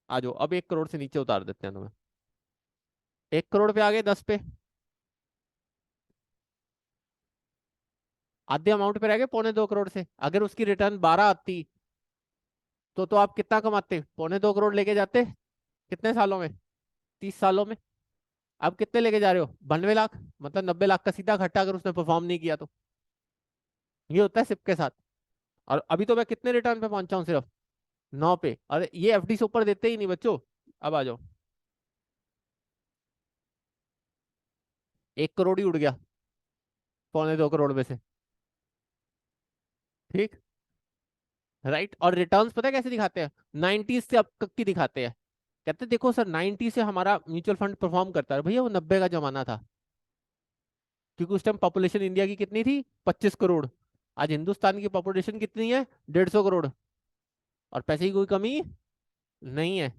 आ जाओ, अब 1 करोड़ से नीचे उतार देते हैं तुम्हें, 1 करोड़ पे आ गए, 10 पे, आधे अमाउंट पे रह गए पौने 2 करोड़ से। अगर उसकी रिटर्न 12 आती तो आप कितना कमाते, पौने 2 करोड़ लेके जाते, कितने सालों में? 30 सालों में। अब कितने लेके जा रहे हो, 92 लाख, मतलब 90 लाख का सीधा घाटा अगर उसने परफॉर्म नहीं किया तो। ये होता है सिप के साथ। और अभी तो मैं कितने रिटर्न पे पहुंचा हूँ, सिर्फ 9 पे, और ये एफडी से ऊपर देते ही नहीं बच्चों। अब आ जाओ, 1 करोड़ ही उड़ गया पौने 2 करोड़ में से, ठीक, राइट। और रिटर्न्स पता है कैसे दिखाते हैं, 90s से अब तक की दिखाते हैं। कहते हैं देखो सर 90 से हमारा म्यूचुअल फंड परफॉर्म करता है, भैया वो 90 का जमाना था, क्योंकि उस टाइम पॉपुलेशन इंडिया की कितनी थी, 25 करोड़। आज हिंदुस्तान की पॉपुलेशन कितनी है, 150 करोड़, और पैसे की कोई कमी नहीं है।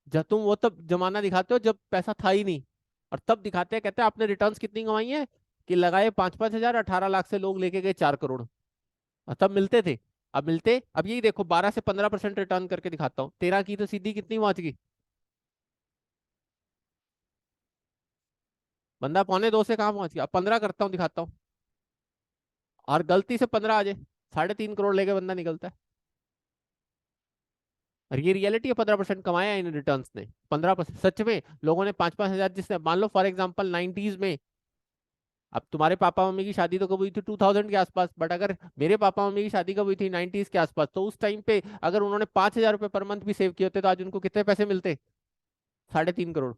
जब तुम वो तब जमाना दिखाते हो जब पैसा था ही नहीं, और तब दिखाते हैं, कहते हैं आपने रिटर्न्स कितनी कमाई है, कि लगाए 5-5 हजार, 18 लाख से लोग लेके गए 4 करोड़, और तब मिलते थे। अब मिलते, अब यही देखो 12 से 15% रिटर्न करके दिखाता हूँ, 13 की तो सीधी कितनी पहुंच गई, बंदा पौने 2 से कहाँ पहुंच गया, अब 15 करता हूँ दिखाता हूँ, और गलती से 15 आ जाए, 3.5 करोड़ लेके बंदा निकलता है। और ये रियलिटी है, 15% कमाया इन रिटर्न्स ने, 15% सच में। लोगों ने 5-5 हजार, जिसने मान लो फॉर एग्जांपल 90s में, अब तुम्हारे पापा मम्मी की शादी तो कब हुई थी 2000 के आसपास, बट अगर मेरे पापा मम्मी की शादी कब हुई थी 90s के आसपास, तो उस टाइम पे अगर उन्होंने 5,000 रुपये पर मंथ भी सेव किए होते तो आज उनको कितने पैसे मिलते? 3.5 करोड़।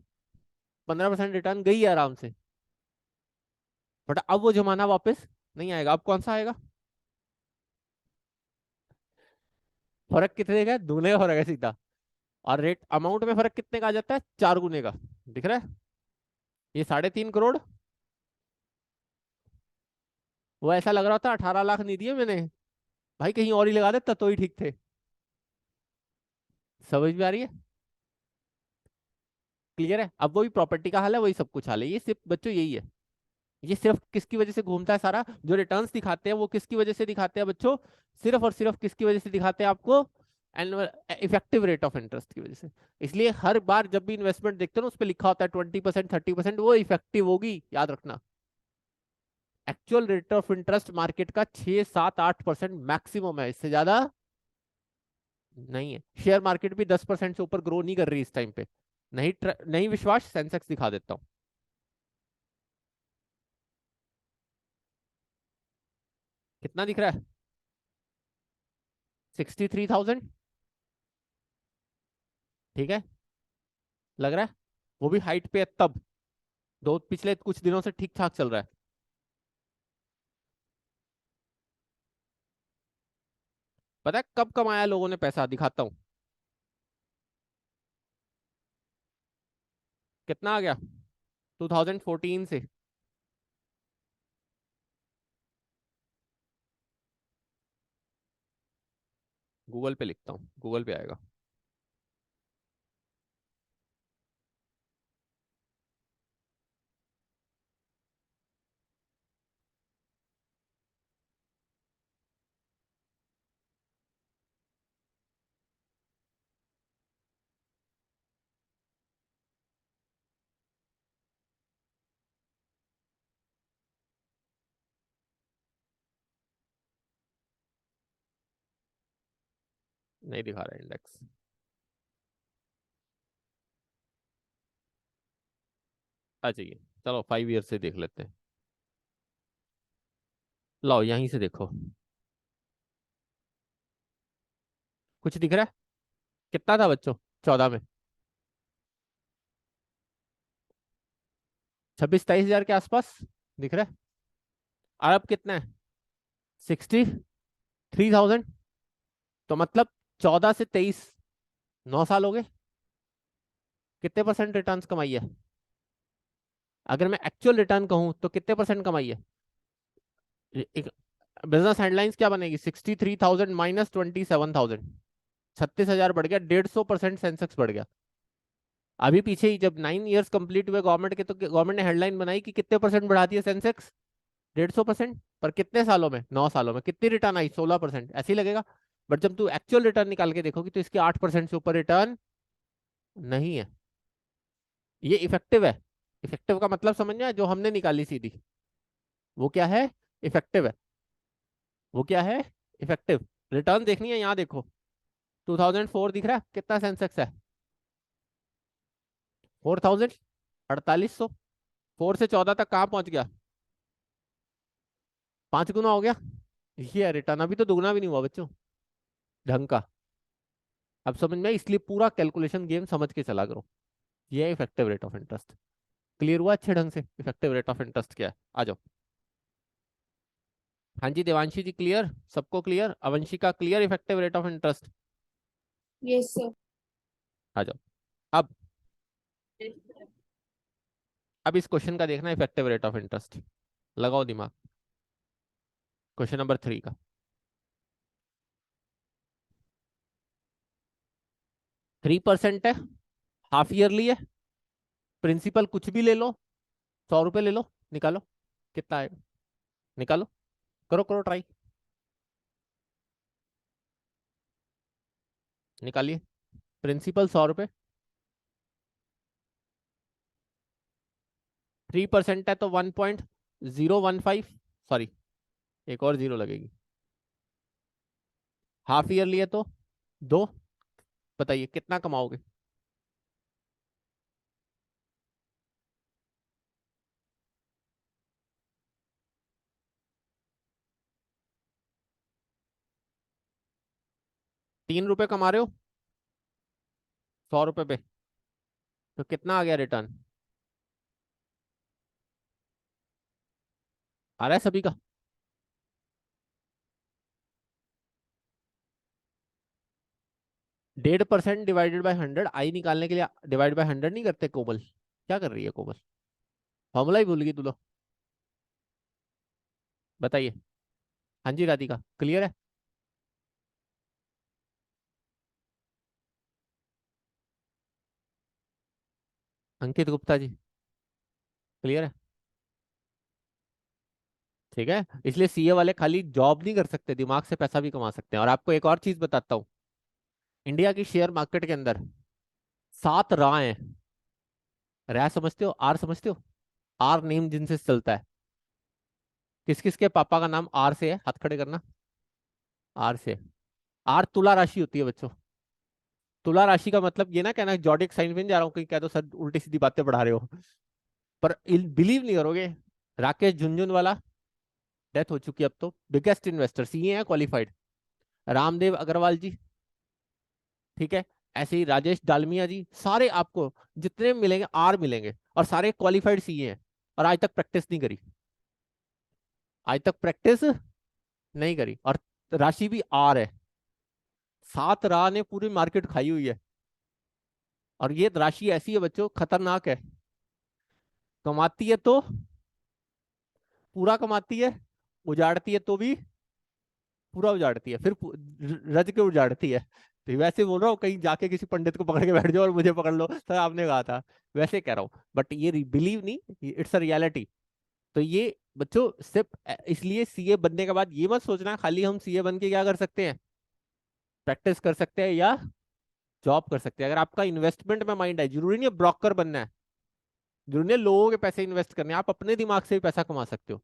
15% रिटर्न गई है आराम से। बट अब वो जमाना वापस नहीं आएगा। अब कौन सा आएगा? फर्क कितने का है? दुगने का फर्क है सीधा। और रेट अमाउंट में फर्क कितने का आ जाता है? 4 गुने का। दिख रहा है? ये 3.5 करोड़, वो ऐसा लग रहा था 18 लाख नहीं दिए मैंने, भाई कहीं और ही लगा देता तो ही ठीक थे। समझ में आ रही है? क्लियर है? अब वही प्रॉपर्टी का हाल है, वही सब कुछ हाल है। ये सिर्फ बच्चों यही है। ये सिर्फ किसकी वजह से घूमता है सारा? जो रिटर्न्स दिखाते हैं वो किसकी वजह से दिखाते हैं बच्चों? सिर्फ और सिर्फ किसकी वजह से दिखाते हैं आपको? Annual effective rate of interest की वजह से। इसलिए हर बार जब भी इन्वेस्टमेंट देखते हो ना, उस पर लिखा होता है 20%, 30%, वो इफेक्टिव होगी, याद रखना। Actual rate of interest market का 6, 7, 8% मैक्सिमम है, इससे ज्यादा नहीं है। शेयर मार्केट भी 10% से ऊपर ग्रो नहीं कर रही इस टाइम पे। नहीं विश्वास, सेंसेक्स दिखा देता हूँ। कितना दिख रहा है? 63,000। ठीक है, लग रहा है? वो भी हाइट पे है तब। दो पिछले कुछ दिनों से ठीक ठाक चल रहा है। पता है कब कमाया लोगों ने पैसा? दिखाता हूँ। कितना आ गया 2014 से? गूगल पे लिखता हूँ, गूगल पे आएगा। नहीं दिखा रहा इंडेक्स। आ जाइए, चलो 5 ईयर से देख लेते हैं। लाओ यहीं से देखो। कुछ दिख रहा है? कितना था बच्चों 14 में? 26-23 हजार के आसपास दिख रहा है। और अब कितना है? 63,000। तो मतलब 14 से 23, 9 साल हो गए। कितने परसेंट रिटर्न कमाई है? अगर मैं एक्चुअल रिटर्न कहूं तो कितने परसेंट कमाई है? एक बिजनेस हेडलाइंस क्या बनेगी? 63,000 माइनस 27,000, 36,000 बढ़ गया। 150% सेंसेक्स बढ़ गया। अभी पीछे ही जब 9 ईयर्स कंप्लीट हुए गवर्नमेंट के, तो गवर्नमेंट ने हेडलाइन बनाई कि कितने परसेंट बढ़ा दिया सेंसेक्स? 150%। पर कितने सालों में? 9 सालों में। कितनी रिटर्न आई? 16%। ऐसे ही लगेगा। बट जब तू एक्चुअल रिटर्न निकाल के देखोगी तो इसके 8% से ऊपर रिटर्न नहीं है। ये इफेक्टिव है। इफेक्टिव का मतलब समझ में आया? जो हमने निकाली सीधी, वो क्या है? इफेक्टिव है। वो क्या है? इफेक्टिव। रिटर्न देखनी है, यहाँ देखो। 2004 दिख रहा है? कितना सेंसेक्स है? 4,000, 4800। 4 से 14 तक कहाँ पहुंच गया? 5 गुना हो गया। ये है रिटर्न। अभी तो दुगना भी नहीं हुआ बच्चों ढंग का। अब समझ में आई? इसलिए पूरा कैलकुलेशन गेम समझ के चला करो। ये है effective rate of interest. Clear हुआ अच्छे ढंग से इफेक्टिव रेट ऑफ इंटरेस्ट क्या है? आ जाओ। हाँ जी देवांशी जी क्लियर? सबको clear? Avanshika clear effective rate of interest? Yes sir. आ जाओ। अब अब इस क्वेश्चन का देखना, इफेक्टिव रेट ऑफ इंटरेस्ट। लगाओ दिमाग। क्वेश्चन नंबर 3 का। 3% है, हाफ ईयरली है। प्रिंसिपल कुछ भी ले लो, 100 रुपये ले लो, निकालो कितना आएगा। निकालो, करो करो ट्राई। निकालिए। प्रिंसिपल 100 रुपये, 3% है तो 1.015। सॉरी, एक और 0 लगेगी। हाफ ईयरली है तो 2, बताइए कितना कमाओगे? ₹3 कमा रहे हो 100 रुपए पे, तो कितना आ गया रिटर्न? आ रहा है सभी का? 1.5% डिवाइडेड बाय 100, आई निकालने के लिए डिवाइड बाय 100 नहीं करते कोमल? क्या कर रही है कोमल? फॉर्मूला ही भूल गई तू लोग। बताइए। हाँ जी राधिका, क्लियर है? अंकित गुप्ता जी, क्लियर है? ठीक है, इसलिए सीए वाले खाली जॉब नहीं कर सकते, दिमाग से पैसा भी कमा सकते हैं। और आपको एक और चीज बताता हूँ, इंडिया की शेयर मार्केट के अंदर 7 राह हैं। रह समझते हो? आर समझते हो? आर नेम जिनसे चलता है। किस किस के पापा का नाम आर से है? हाथ खड़े करना। आर से। आर तुला राशि होती है बच्चों। तुला राशि का मतलब ये ना कहना जॉडिक साइन में नहीं जा रहा हूँ कहीं कह दो सर उल्टी सीधी बातें पढ़ा रहे हो। पर बिलीव नहीं करोगे, राकेश झुनझुनवाला, डेथ हो चुकी है अब तो, बिगेस्ट इन्वेस्टर सीए है, क्वालिफाइड। रामदेव अग्रवाल जी, ठीक है, ऐसे ही राजेश डालमिया जी, सारे आपको जितने मिलेंगे आर मिलेंगे, और सारे क्वालिफाइड सीए हैं, और आज तक प्रैक्टिस नहीं करी। आज तक प्रैक्टिस नहीं करी, और राशि भी आर है। 7 राह ने पूरी मार्केट खाई हुई है। और ये राशि ऐसी है बच्चों, खतरनाक है। कमाती है तो पूरा कमाती है, उजाड़ती है तो भी पूरा उजाड़ती है, फिर रज के उजाड़ती है। तो वैसे बोल रहा हूँ, कहीं जाके किसी पंडित को पकड़ के बैठ जाओ और मुझे पकड़ लो सर आपने कहा था, वैसे कह रहा हूँ। बट ये बिलीव नहीं, इट्स अ रियलिटी। तो ये बच्चों सिर्फ इसलिए सीए बनने के बाद ये मत सोचना खाली हम सीए बन के क्या कर सकते हैं, प्रैक्टिस कर सकते हैं या जॉब कर सकते हैं। अगर आपका इन्वेस्टमेंट में माइंड है, जरूरी नहीं है ब्रोकर बनना है, जरूरी नहीं है लोगों के पैसे इन्वेस्ट करने हैं, आप अपने दिमाग से भी पैसा कमा सकते हो।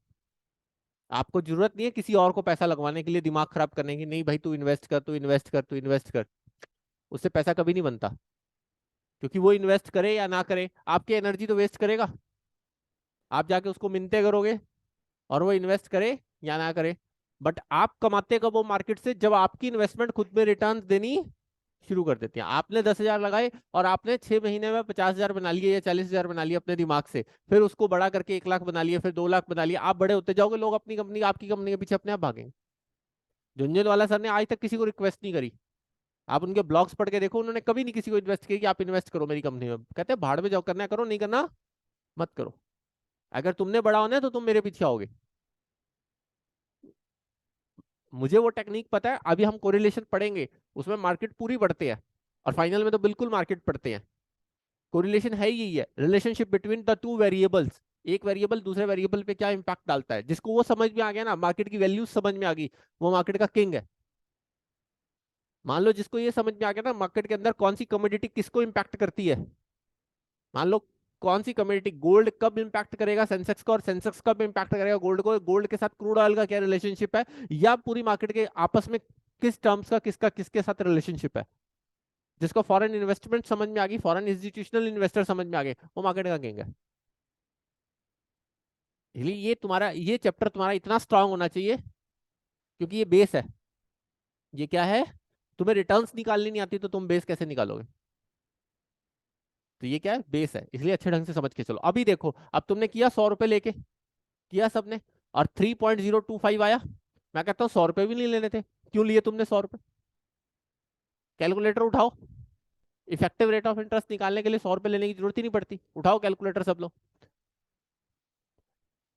आपको जरूरत नहीं है किसी और को पैसा लगवाने के लिए, दिमाग खराब करने की, नहीं भाई तू इन्वेस्ट कर, तू इन्वेस्ट कर, तू इन्वेस्ट कर। उससे पैसा कभी नहीं बनता, क्योंकि वो इन्वेस्ट करे या ना करे आपकी एनर्जी तो वेस्ट करेगा। आप जाके उसको मिन्नतें करोगे, और वो इन्वेस्ट करे या ना करे। बट आप कमाते कब हो मार्केट से? जब आपकी इन्वेस्टमेंट खुद में रिटर्न देनी शुरू कर देती है। आपने 10,000 लगाए और आपने 6 महीने में 50,000 बना लिए या 40,000 बना लिए अपने दिमाग से, फिर उसको बड़ा करके 1 लाख बना लिए, फिर 2 लाख बना लिए, आप बड़े होते जाओगे, लोग अपनी कंपनी आपकी कंपनी के पीछे अपने आप भागेंगे। झुंझुनवाला सर ने आज तक किसी को रिक्वेस्ट नहीं करी। आप उनके ब्लॉग्स पढ़ के देखो, उन्होंने कभी नहीं किसी को इन्वेस्ट किया कि आप इन्वेस्ट करो मेरी कंपनी में। कहते हैं भाड़ में जाओ, करना है करो, नहीं करना मत करो। अगर तुमने बड़ा होना है तो तुम मेरे पीछे आओगे। मुझे वो टेक्निक पता है, अभी हम कोरिलेशन पढ़ेंगे, उसमें मार्केट पूरी बढ़ते हैं, और फाइनल में तो बिल्कुल मार्केट पढ़ते हैं। कोरिलेशन है यही है, relationship between the two variables. एक वेरिएबल दूसरे वेरिएबल पे क्या इंपैक्ट डालता है, जिसको वो समझ में आ गया ना, मार्केट की वैल्यूज समझ में आ गई, वो मार्केट का किंग है। मान लो जिसको ये समझ में आ गया ना मार्केट के अंदर कौन सी कमोडिटी किसको इंपैक्ट करती है, मान लो कौन सी कम्युनिटी, गोल्ड कब इंपैक्ट करेगा सेंसेक्स को, और सेंसेक्स कब इंपैक्ट करेगा गोल्ड को, गोल्ड के साथ क्रूड ऑयल का क्या रिलेशनशिप है, या पूरी मार्केट के आपस में किस टर्म्स का किसका किसके साथ रिलेशनशिप है। जिसको फॉरेन इन्वेस्टमेंट समझ में आ गई, फॉरेन इंस्टीट्यूशनल इन्वेस्टर समझ में आ गए, वो मार्केट का किंग है। इसलिए ये तुम्हारा ये चैप्टर तुम्हारा इतना स्ट्रांग होना चाहिए, क्योंकि ये बेस है। ये क्या है, तुम्हें रिटर्न्स निकालनी नहीं आती तो तुम बेस कैसे निकालोगे? तो ये क्या है, बेस है, इसलिए अच्छे ढंग से समझ के चलो। अभी देखो, अब तुमने किया 100 रुपए लेके, किया सबने, और 3.025 आया। मैं कहता हूँ 100 रुपए भी नहीं लेने थे, क्यों लिए तुमने 100 रुपए? कैलकुलेटर उठाओ, इफेक्टिव रेट ऑफ इंटरेस्ट निकालने के लिए 100 रुपए लेने की जरूरत ही नहीं पड़ती, उठाओ कैलकुलेटर सब लोग।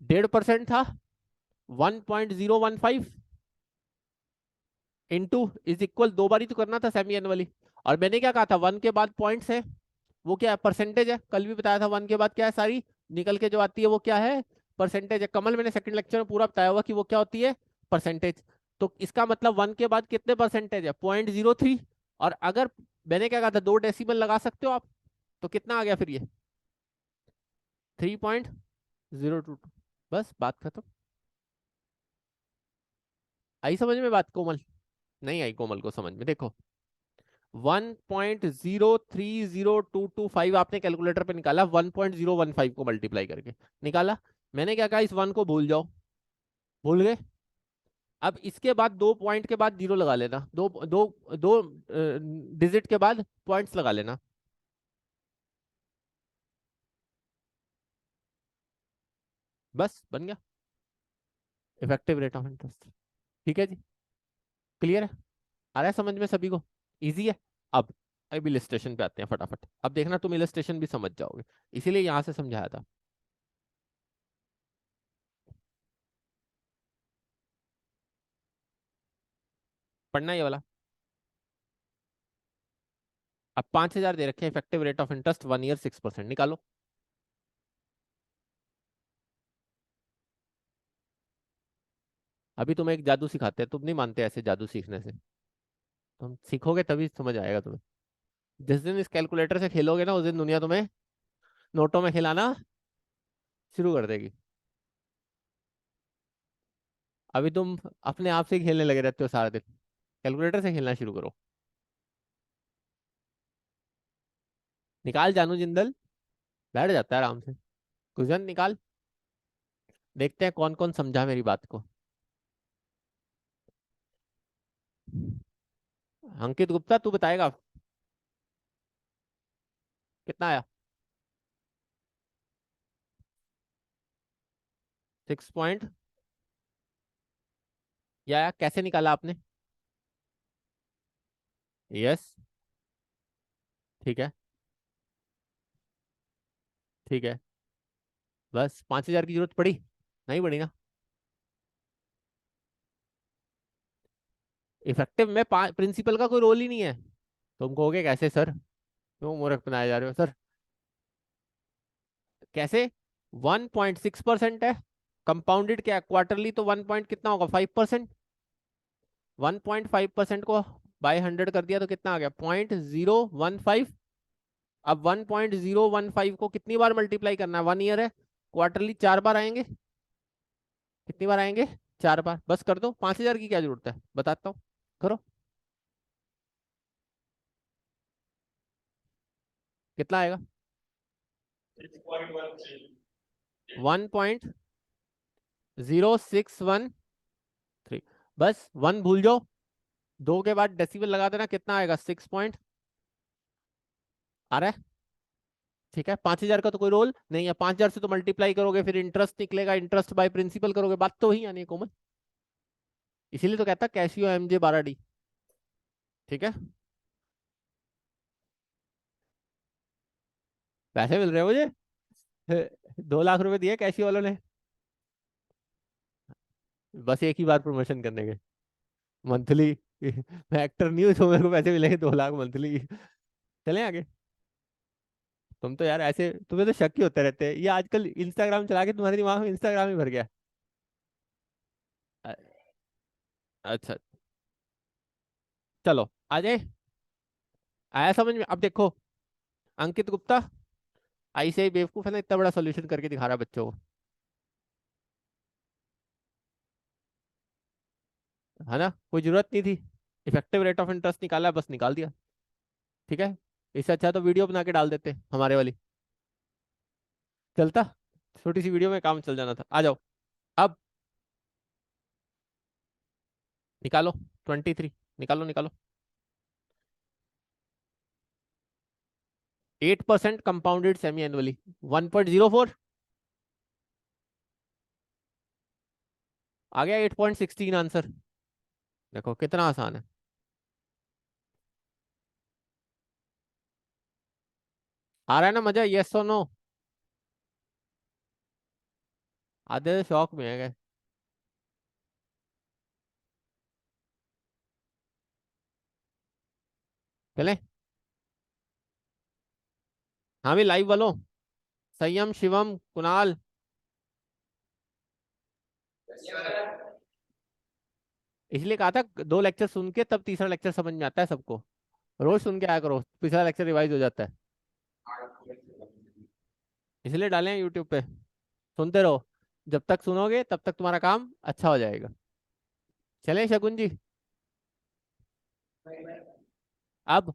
1.5% था, 1.015 इंटू इज इक्वल, 2 बार ही तो करना था सेमी एनुअली। और मैंने क्या कहा था, 1 के बाद पॉइंट्स है, वो क्या है, परसेंटेज है। कल भी बताया था 1 के बाद क्या है, सारी निकल के जो आती है वो क्या है, परसेंटेज है। कमल मैंने सेकंड लेक्चर में पूरा बताया हुआ कि वो क्या होती है, परसेंटेज। तो इसका मतलब 1 के बाद कितने परसेंटेज है, 0.03। और अगर मैंने क्या कहा था, 2 डेसिमल लगा सकते हो आप, तो कितना आ गया फिर ये, 3.022। बस बात खत्म। आई समझ में बात कोमल? नहीं आई कोमल को समझ में? देखो, 1.030225 आपने कैलकुलेटर पे निकाला, 1.015 को मल्टीप्लाई करके निकाला। मैंने क्या कहा, इस 1 को भूल जाओ, भूल गए। अब इसके बाद 2 पॉइंट के बाद जीरो लगा लेना, दो दो दो डिजिट के बाद पॉइंट्स लगा लेना। बस बन गया इफेक्टिव रेट ऑफ इंटरेस्ट। ठीक है जी, क्लियर है, आ रहा है समझ में सभी को, इजी है। अब इलिस्ट्रेशन पे आते हैं फटाफट। अब देखना तुम इलिस्ट्रेशन भी समझ जाओगे, इसीलिए यहां से समझाया था। पढ़ना ये वाला। अब 5,000 दे रखे, effective rate of interest 1 year 6%, निकालो। अभी तुम्हें एक जादू सिखाते हैं, तुम नहीं मानते ऐसे जादू सीखने से, तुम सीखोगे तभी समझ आएगा तुम्हें। जिस दिन इस कैलकुलेटर से खेलोगे ना, उस दिन दुनिया तुम्हें नोटों में खिलाना शुरू कर देगी। अभी तुम अपने आप से ही खेलने लगे रहते हो सारा दिन, कैलकुलेटर से खेलना शुरू करो। निकाल जानू जिंदल, बैठ जाता है आराम से। कुछ निकाल, देखते हैं कौन कौन समझा मेरी बात को। अंकित गुप्ता तू बताएगा कितना आया? 6 पॉइंट, या कैसे निकाला आपने? यस, ठीक है, ठीक है। बस 5,000 की जरूरत पड़ी? नहीं पड़ी ना। इफेक्टिव में प्रिंसिपल का कोई रोल ही नहीं है। तुम कहोगे कैसे सर, क्यों मूर्ख बनाए जा रहे हो सर? कैसे? 1.6% है, कंपाउंडेड क्या क्वार्टरली, तो 1 पॉइंट कितना होगा, 5%। 1.5% को बाय 100 कर दिया तो कितना आ गया, 0.015। अब 1.015 को कितनी बार मल्टीप्लाई करना है, 1 ईयर है, क्वार्टरली 4 बार आएंगे। कितनी बार आएंगे, 4 बार। बस कर दो, 5,000 की क्या जरूरत है, बताता हूँ, करो। कितना आएगा? 1.0613। बस 1 भूल जाओ, 2 के बाद डेसिबल लगा देना, कितना आएगा, 6 पॉइंट। आ रहा है? ठीक है, 5,000 का तो कोई रोल नहीं है, 5,000 से तो मल्टीप्लाई करोगे, फिर इंटरेस्ट निकलेगा, इंटरेस्ट बाय प्रिंसिपल करोगे, बात तो वही आनी है कोमल। इसीलिए तो कहता कैशियो MJ 12D। ठीक है, पैसे मिल रहे हैं मुझे 2 लाख रुपए दिए कैशियो वालों ने, बस एक ही बार प्रमोशन करने के, मंथली मैं एक्टर नहीं हूँ तो मेरे को पैसे मिलेंगे 2 लाख मंथली। चले आगे। तुम तो यार ऐसे, तुम्हें तो शक ही होते रहते हैं, ये आजकल इंस्टाग्राम चला के तुम्हारे दिमाग में इंस्टाग्राम ही भर गया। अ- अच्छा, चलो आ जाए, आया समझ में? अब देखो, अंकित गुप्ता ऐसे ही बेवकूफ है ना, इतना बड़ा सोल्यूशन करके दिखा रहा है बच्चों को, है ना, कोई जरूरत नहीं थी। इफेक्टिव रेट ऑफ इंटरेस्ट निकाला, बस निकाल दिया। ठीक है, इससे अच्छा तो वीडियो बना के डाल देते हमारे वाली, चलता। छोटी सी वीडियो में काम चल जाना था। आ जाओ अब, निकालो 23, निकालो निकालो। 8% कंपाउंडेड सेमी एनुअली, 1.04। आ गया 8.16 आंसर। देखो कितना आसान है। आ रहा है ना मजा, यस और नो? आधे शौक में है क्या? चले, हाँ भी लाइव वालों, संयम, शिवम, कुणाल। इसलिए कहा था 2 लेक्चर सुन के तब तीसरा लेक्चर समझ में आता है सबको। रोज सुन के आया करो, पिछला लेक्चर रिवाइज हो जाता है। इसलिए डाले हैं यूट्यूब पे, सुनते रहो। जब तक सुनोगे तब तक तुम्हारा काम अच्छा हो जाएगा। चलें शकुन जी? अब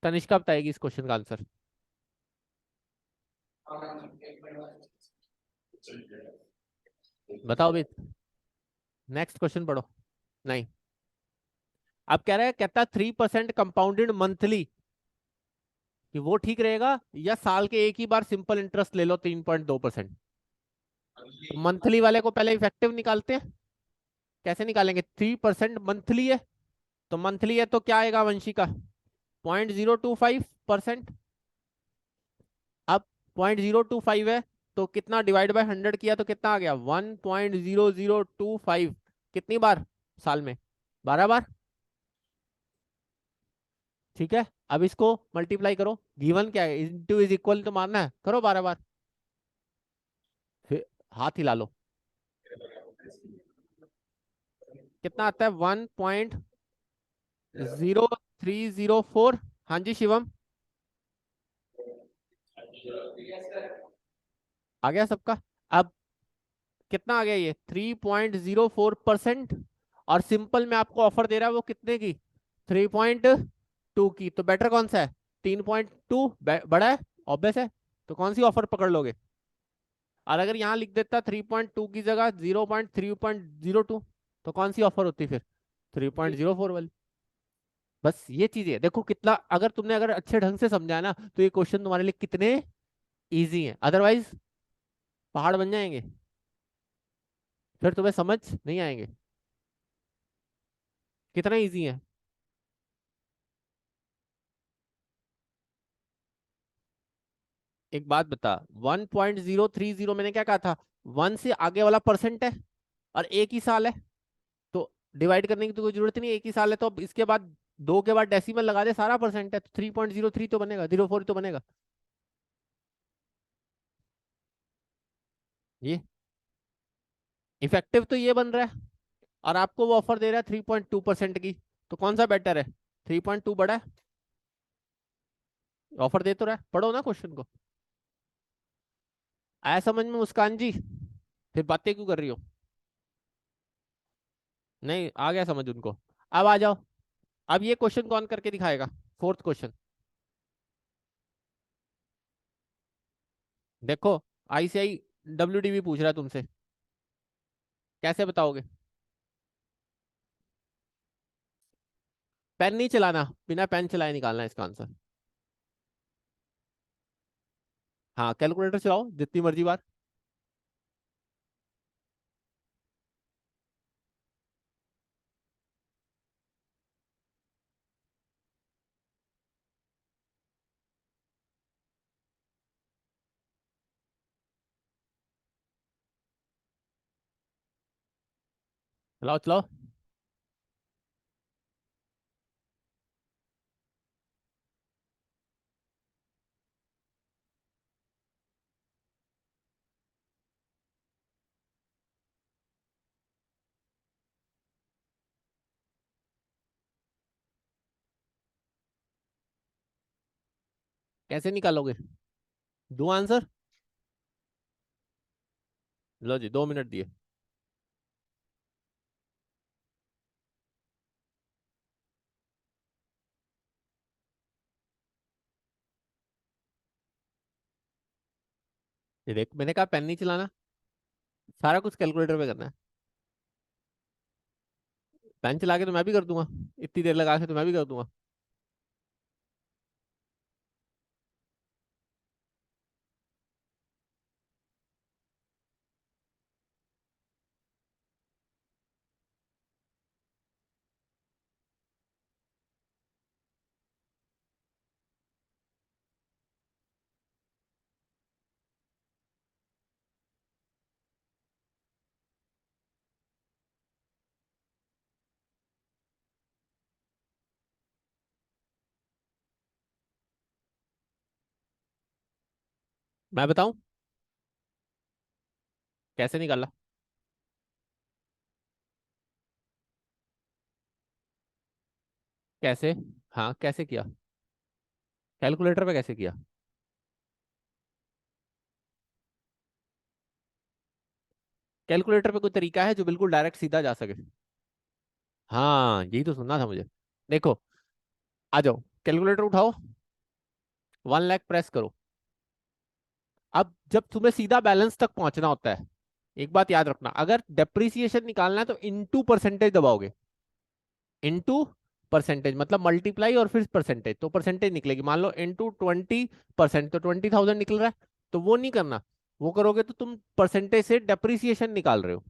तनिष्का बताएगी इस क्वेश्चन का आंसर। बताओ भी। नेक्स्ट क्वेश्चन पढ़ो। नहीं, अब कह रहा है, कहता 3% कंपाउंडेड मंथली, कि वो ठीक रहेगा या साल के एक ही बार सिंपल इंटरेस्ट ले लो 3.2%। तो मंथली वाले को पहले इफेक्टिव निकालते हैं। कैसे निकालेंगे? 3% मंथली है, तो मंथली है तो क्या आएगा वंशी का? 0.025%। अब 0.025 है, तो कितना डिवाइड बाय 100 किया तो कितना आ गया? 1.0025। कितनी बार साल में? 12 बार। ठीक है, अब इसको मल्टीप्लाई करो। गिवन क्या है? इनटू इज इक्वल तो मानना है, करो 12 बार। फिर हाथ हिला लो। कितना आता है? 1.0304। हाँ जी शिवम, आ गया सबका? अब कितना आ गया? ये 3.04%। और सिंपल में आपको ऑफर दे रहा है वो कितने की? 3.2 की। तो बेटर कौन सा है? 3.2 बड़ा है, ऑब्वियस है। तो कौन सी ऑफर पकड़ लोगे? और अगर यहाँ लिख देता 3.2 की जगह 0.3.02, तो कौन सी ऑफर होती फिर? 3.04 वाली। बस ये चीजें देखो कितना, अगर तुमने अगर अच्छे ढंग से समझा ना, तो ये क्वेश्चन तुम्हारे लिए कितने इजी हैं। अदरवाइज पहाड़ बन जाएंगे, फिर तुम्हें समझ नहीं आएंगे। कितना इजी है। एक बात बता, 1.030 मैंने क्या कहा था? 1 से आगे वाला परसेंट है, और एक ही साल है, तो डिवाइड करने की तो कोई जरूरत नहीं है, एक ही साल है। तो अब इसके बाद 2 के बाद डेसिमल लगा दे, सारा परसेंट है, तो 3.03 तो बनेगा, 04 तो बनेगा। ये इफेक्टिव तो ये बन रहा है, और आपको वो ऑफर दे रहा है 3.2% की। तो कौन सा बेटर है? 3.2 बड़ा है, ऑफर दे तो रहा है। पढ़ो ना क्वेश्चन को। आया समझ में मुस्कान जी? फिर बातें क्यों कर रही हो? नहीं आ गया समझ उनको? अब आ जाओ। अब ये क्वेश्चन कौन करके दिखाएगा? फोर्थ क्वेश्चन देखो। आईसीआई डब्ल्यूडीबी पूछ रहा है तुमसे, कैसे बताओगे? पेन नहीं चलाना, बिना पेन चलाए निकालना है इसका आंसर। हाँ कैलकुलेटर चलाओ जितनी मर्जी बार। चलाओ चलाओ। कैसे निकालोगे? दो आंसर। लो जी, 2 मिनट दिए। ये देख, मैंने कहा पेन नहीं चलाना, सारा कुछ कैलकुलेटर पे करना है। पेन चला के तो मैं भी कर दूंगा, इतनी देर लगा के तो मैं भी कर दूंगा। मैं बताऊं कैसे निकाला? कैसे? हाँ कैसे किया? कैलकुलेटर पे कैसे किया? कैलकुलेटर पे कोई तरीका है जो बिल्कुल डायरेक्ट सीधा जा सके? हाँ यही तो सुनना था मुझे। देखो, आ जाओ, कैलकुलेटर उठाओ, 1 लाख प्रेस करो। अब जब तुम्हें सीधा बैलेंस तक पहुंचना होता है, एक बात याद रखना, अगर डेप्रिसिएशन निकालना है तो इनटू परसेंटेज दबाओगे। इनटू परसेंटेज मतलब मल्टीप्लाई और फिर परसेंटेज, तो परसेंटेज निकलेगी। मान लो इनटू 20%, तो 20,000 निकल रहा है, तो वो नहीं करना। वो करोगे तो तुम परसेंटेज से डेप्रिसिएशन निकाल रहे हो।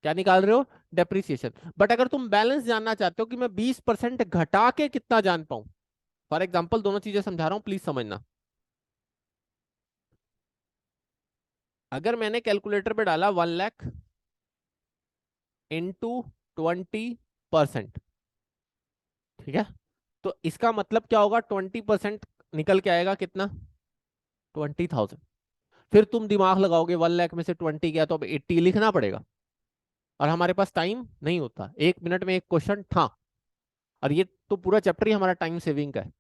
क्या निकाल रहे हो? डेप्रिसिएशन। बट अगर तुम बैलेंस जानना चाहते हो कि मैं 20% घटा के कितना जान पाऊं, फॉर एग्जाम्पल दोनों चीजें समझा रहा हूं, प्लीज समझना। अगर मैंने कैलकुलेटर पे डाला 1 लाख इंटू 20%, ठीक है, तो इसका मतलब क्या होगा? 20% निकल के आएगा कितना? 20,000। फिर तुम दिमाग लगाओगे 1 लाख में से 20 गया तो अब 80 लिखना पड़ेगा, और हमारे पास टाइम नहीं होता, 1 मिनट में एक क्वेश्चन था। और ये तो पूरा चैप्टर ही हमारा टाइम सेविंग का है,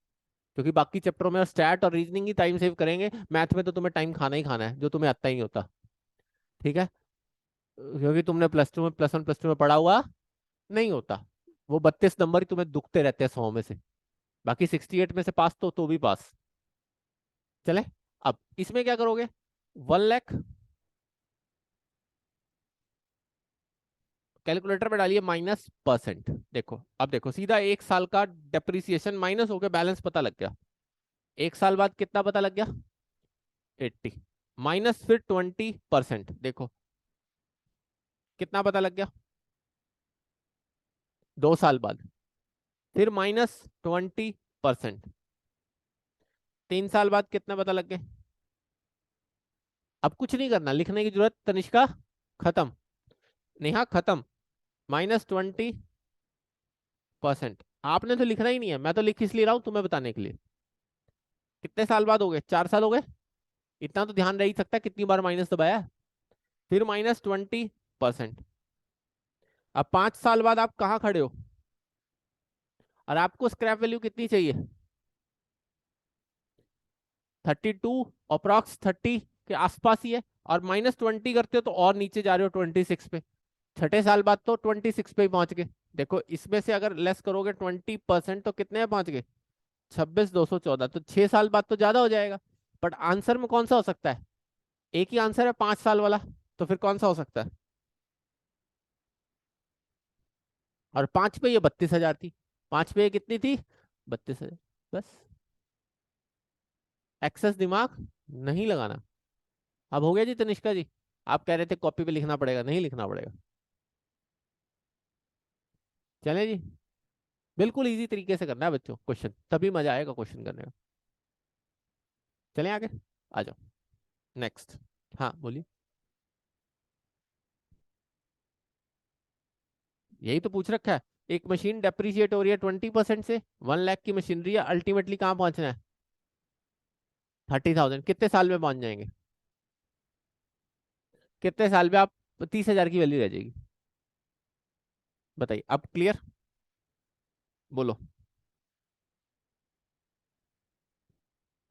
क्योंकि बाकी चैप्टरों में स्टैट और रीजनिंग ही टाइम सेव करेंगे, मैथ में तो तुम्हें टाइम खाना ही खाना है, जो तुम्हें आता ही नहीं होता। ठीक है, क्योंकि तुमने प्लस टू में, प्लस वन प्लस टू में पढ़ा हुआ नहीं होता। वो 32 नंबर ही तुम्हें दुखते रहते हैं 100 में से, बाकी 68 में से पास तो भी पास। चले, अब इसमें क्या करोगे? 1 लाख, कैलकुलेटर में डालिए माइनस परसेंट। देखो, अब देखो सीधा 1 साल का डेप्रिसिएशन माइनस हो गया, बैलेंस पता लग गया। 1 साल बाद कितना पता लग गया? 80, माइनस फिर 20%, देखो कितना पता लग गया? 2 साल बाद फिर -20%, 3 साल बाद कितना पता लग गया? अब कुछ नहीं करना, लिखने की जरूरत तनिष्का खत्म, नेहा खत्म। -20%, आपने तो लिखना ही नहीं है, मैं तो लिख इसलिए रहा हूं तुम्हें बताने के लिए। कितने साल बाद हो गए? 4 साल हो गए। इतना तो ध्यान रह ही सकता है कितनी बार माइनस दबाया है। फिर -20%। अब 5 साल बाद आप कहाँ खड़े हो? और आपको स्क्रैप वैल्यू कितनी चाहिए? 32, अप्रॉक्स 30 के आसपास ही है। और -20 करते हो तो और नीचे जा रहे हो 26 पे। 6 साल बाद तो 26 पे ही पहुंच गए। देखो इसमें से अगर लेस करोगे 20% तो कितने में पहुंच गए? 26,214। तो 6 साल बाद तो ज्यादा हो जाएगा। बट आंसर में कौन सा हो सकता है? एक ही आंसर है 5 साल वाला, तो फिर कौन सा हो सकता है? और 5 पे ये 32,000 थी, 5 पे ये कितनी थी? 32,000। बस, एक्सेस दिमाग नहीं लगाना। अब हो गया जी तनिष्का जी? आप कह रहे थे कॉपी पे लिखना पड़ेगा, नहीं लिखना पड़ेगा। चले जी, बिल्कुल इजी तरीके से करना है बच्चों क्वेश्चन, तभी मजा आएगा क्वेश्चन करने का। चलें आगे, आ जाओ नेक्स्ट। हाँ बोलिए। यही तो पूछ रखा है। एक मशीन डेप्रिशिएट हो रही है 20% से, 1 लाख की मशीनरी है, अल्टीमेटली कहाँ पहुंचना है? 30,000। कितने साल में पहुंच जाएंगे? कितने साल में आप 30,000 की वैल्यू रह जाएगी? बताइए, अब क्लियर? बोलो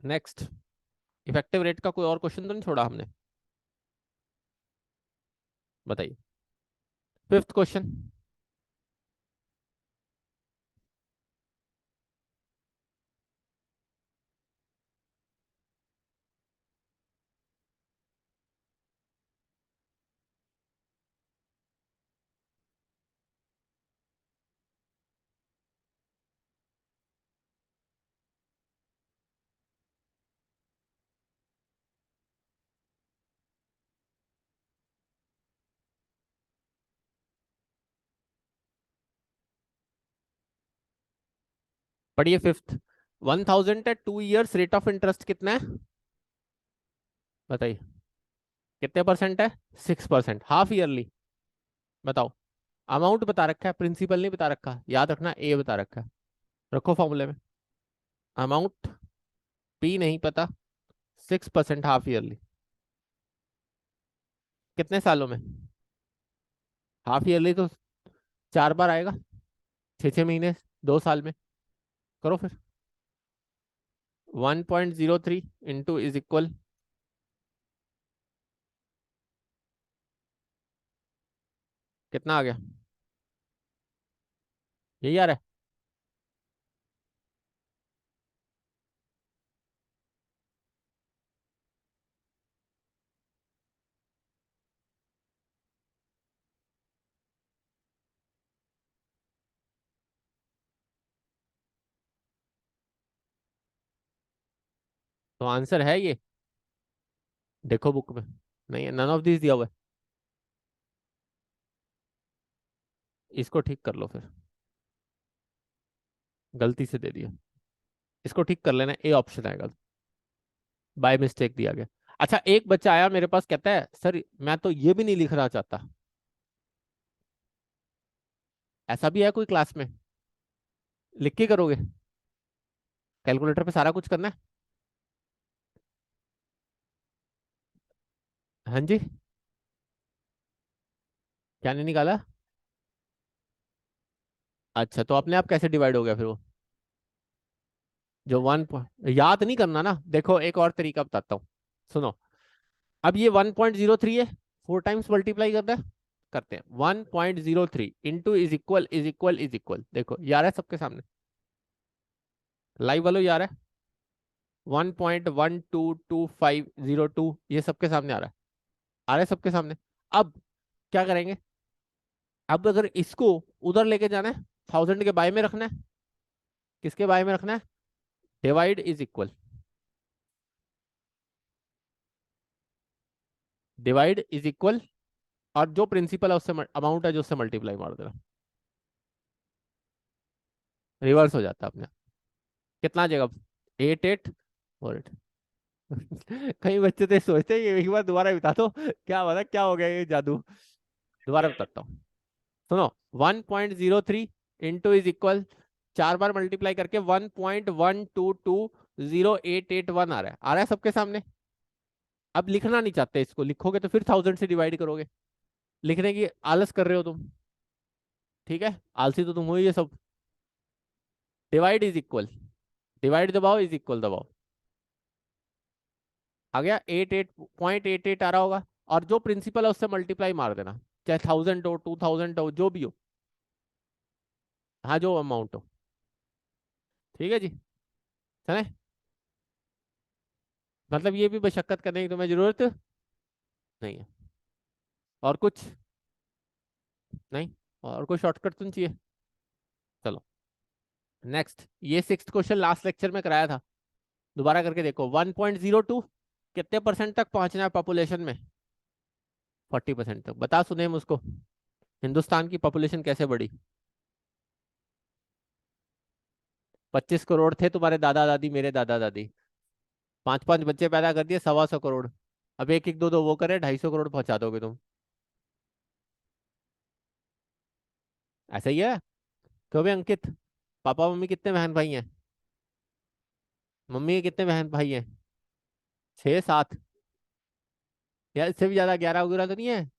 नेक्स्ट। इफेक्टिव रेट का कोई और क्वेश्चन तो नहीं छोड़ा हमने? बताइए, 5th क्वेश्चन। पढ़िए 5th। 1,000 है, 2 years रेट ऑफ इंटरेस्ट कितना है? बताइए, कितने परसेंट है? 6%, हाफ ईयरली। बताओ, अमाउंट बता रखा है, प्रिंसिपल नहीं बता रखा, याद रखना ए बता रखा है। रखो फॉर्मूले में, अमाउंट पी नहीं पता, 6% हाफ ईयरली। कितने सालों में? हाफ ईयरली तो 4 बार आएगा, 6 6 महीने, 2 साल में। करो फिर, 1.03 इंटू इज इक्वल, कितना आ गया? यही आ रहा है। तो आंसर है ये, देखो बुक में। नहीं है, नन ऑफ दिस दिया हुआ है। इसको ठीक कर लो फिर, गलती से दे दिया। इसको ठीक कर लेना, ए ऑप्शन आएगा, बाय मिस्टेक दिया गया। अच्छा, एक बच्चा आया मेरे पास, कहता है सर मैं तो ये भी नहीं लिखना चाहता। ऐसा भी है कोई क्लास में? लिख के करोगे? कैलकुलेटर पे सारा कुछ करना है? हाँ जी। क्या नहीं निकाला? अच्छा, तो अपने आप कैसे डिवाइड हो गया फिर वो? जो वन, याद नहीं करना ना, देखो एक और तरीका बताता हूँ, सुनो। अब ये 1.03 है, 4 टाइम्स मल्टीप्लाई करना है, करते हैं। 1.03 इंटू इज इक्वल, देखो यार है सबके सामने, लाइव वालों यार है। 1.122502, ये सबके सामने आ रहा है सबके सामने। अब क्या करेंगे? अब अगर इसको उधर लेके जाना है, 1000 के बाय में रखना है, किसके बाय में रखना है? Divide is equal, divide is equal, और जो प्रिंसिपल है उससे, अमाउंट है जो उससे मल्टीप्लाई मार देना, रिवर्स हो जाता है अपने आप। कितना आ जाएगा? 88 और 8। कई बच्चे तो ये सोचते हैं, ये एक बार दोबारा बता दो, क्या बता क्या हो गया ये जादू। दोबारा बताता हूँ, सुनो। 1.03 into is equal, 4 bar multiply करके 1.12208881 आ रहा है सबके सामने। अब लिखना नहीं चाहते इसको, लिखोगे तो फिर 1000 से डिवाइड करोगे, लिखने की आलस कर रहे हो तुम। ठीक है, आलसी तो तुम हो ही ये सब। डिवाइड इज इक्वल, डिवाइड दबाओ, इज इक्वल दबाओ, आ गया 88.88 आ रहा होगा। और जो प्रिंसिपल है उससे मल्टीप्लाई मार देना, चाहे 1000 हो, 2000 हो, जो भी हो। हाँ, जो अमाउंट हो। ठीक है जी, चले। मतलब ये भी मशक्कत करने की तुम्हें जरूरत नहीं है। और कुछ नहीं, और कोई शॉर्टकट तो नहीं चाहिए। चलो नेक्स्ट, ये सिक्स्थ क्वेश्चन लास्ट लेक्चर में कराया था, दोबारा करके देखो। 1.02 कितने परसेंट तक पहुंचना है पॉपुलेशन में? 40% तक। बता सुने मुझको, हिंदुस्तान की पॉपुलेशन कैसे बढ़ी? 25 करोड़ थे तुम्हारे दादा दादी, मेरे दादा दादी, 5 5 बच्चे पैदा कर दिए, 125 करोड़। अब एक एक दो दो वो करे, 250 करोड़ पहुंचा दोगे तुम। ऐसा ही है। क्यों भी अंकित, पापा मम्मी कितने बहन भाई हैं? मम्मी के कितने बहन भाई हैं? 6 7? यार इससे भी ज्यादा, 11 वगैरह तो नहीं है?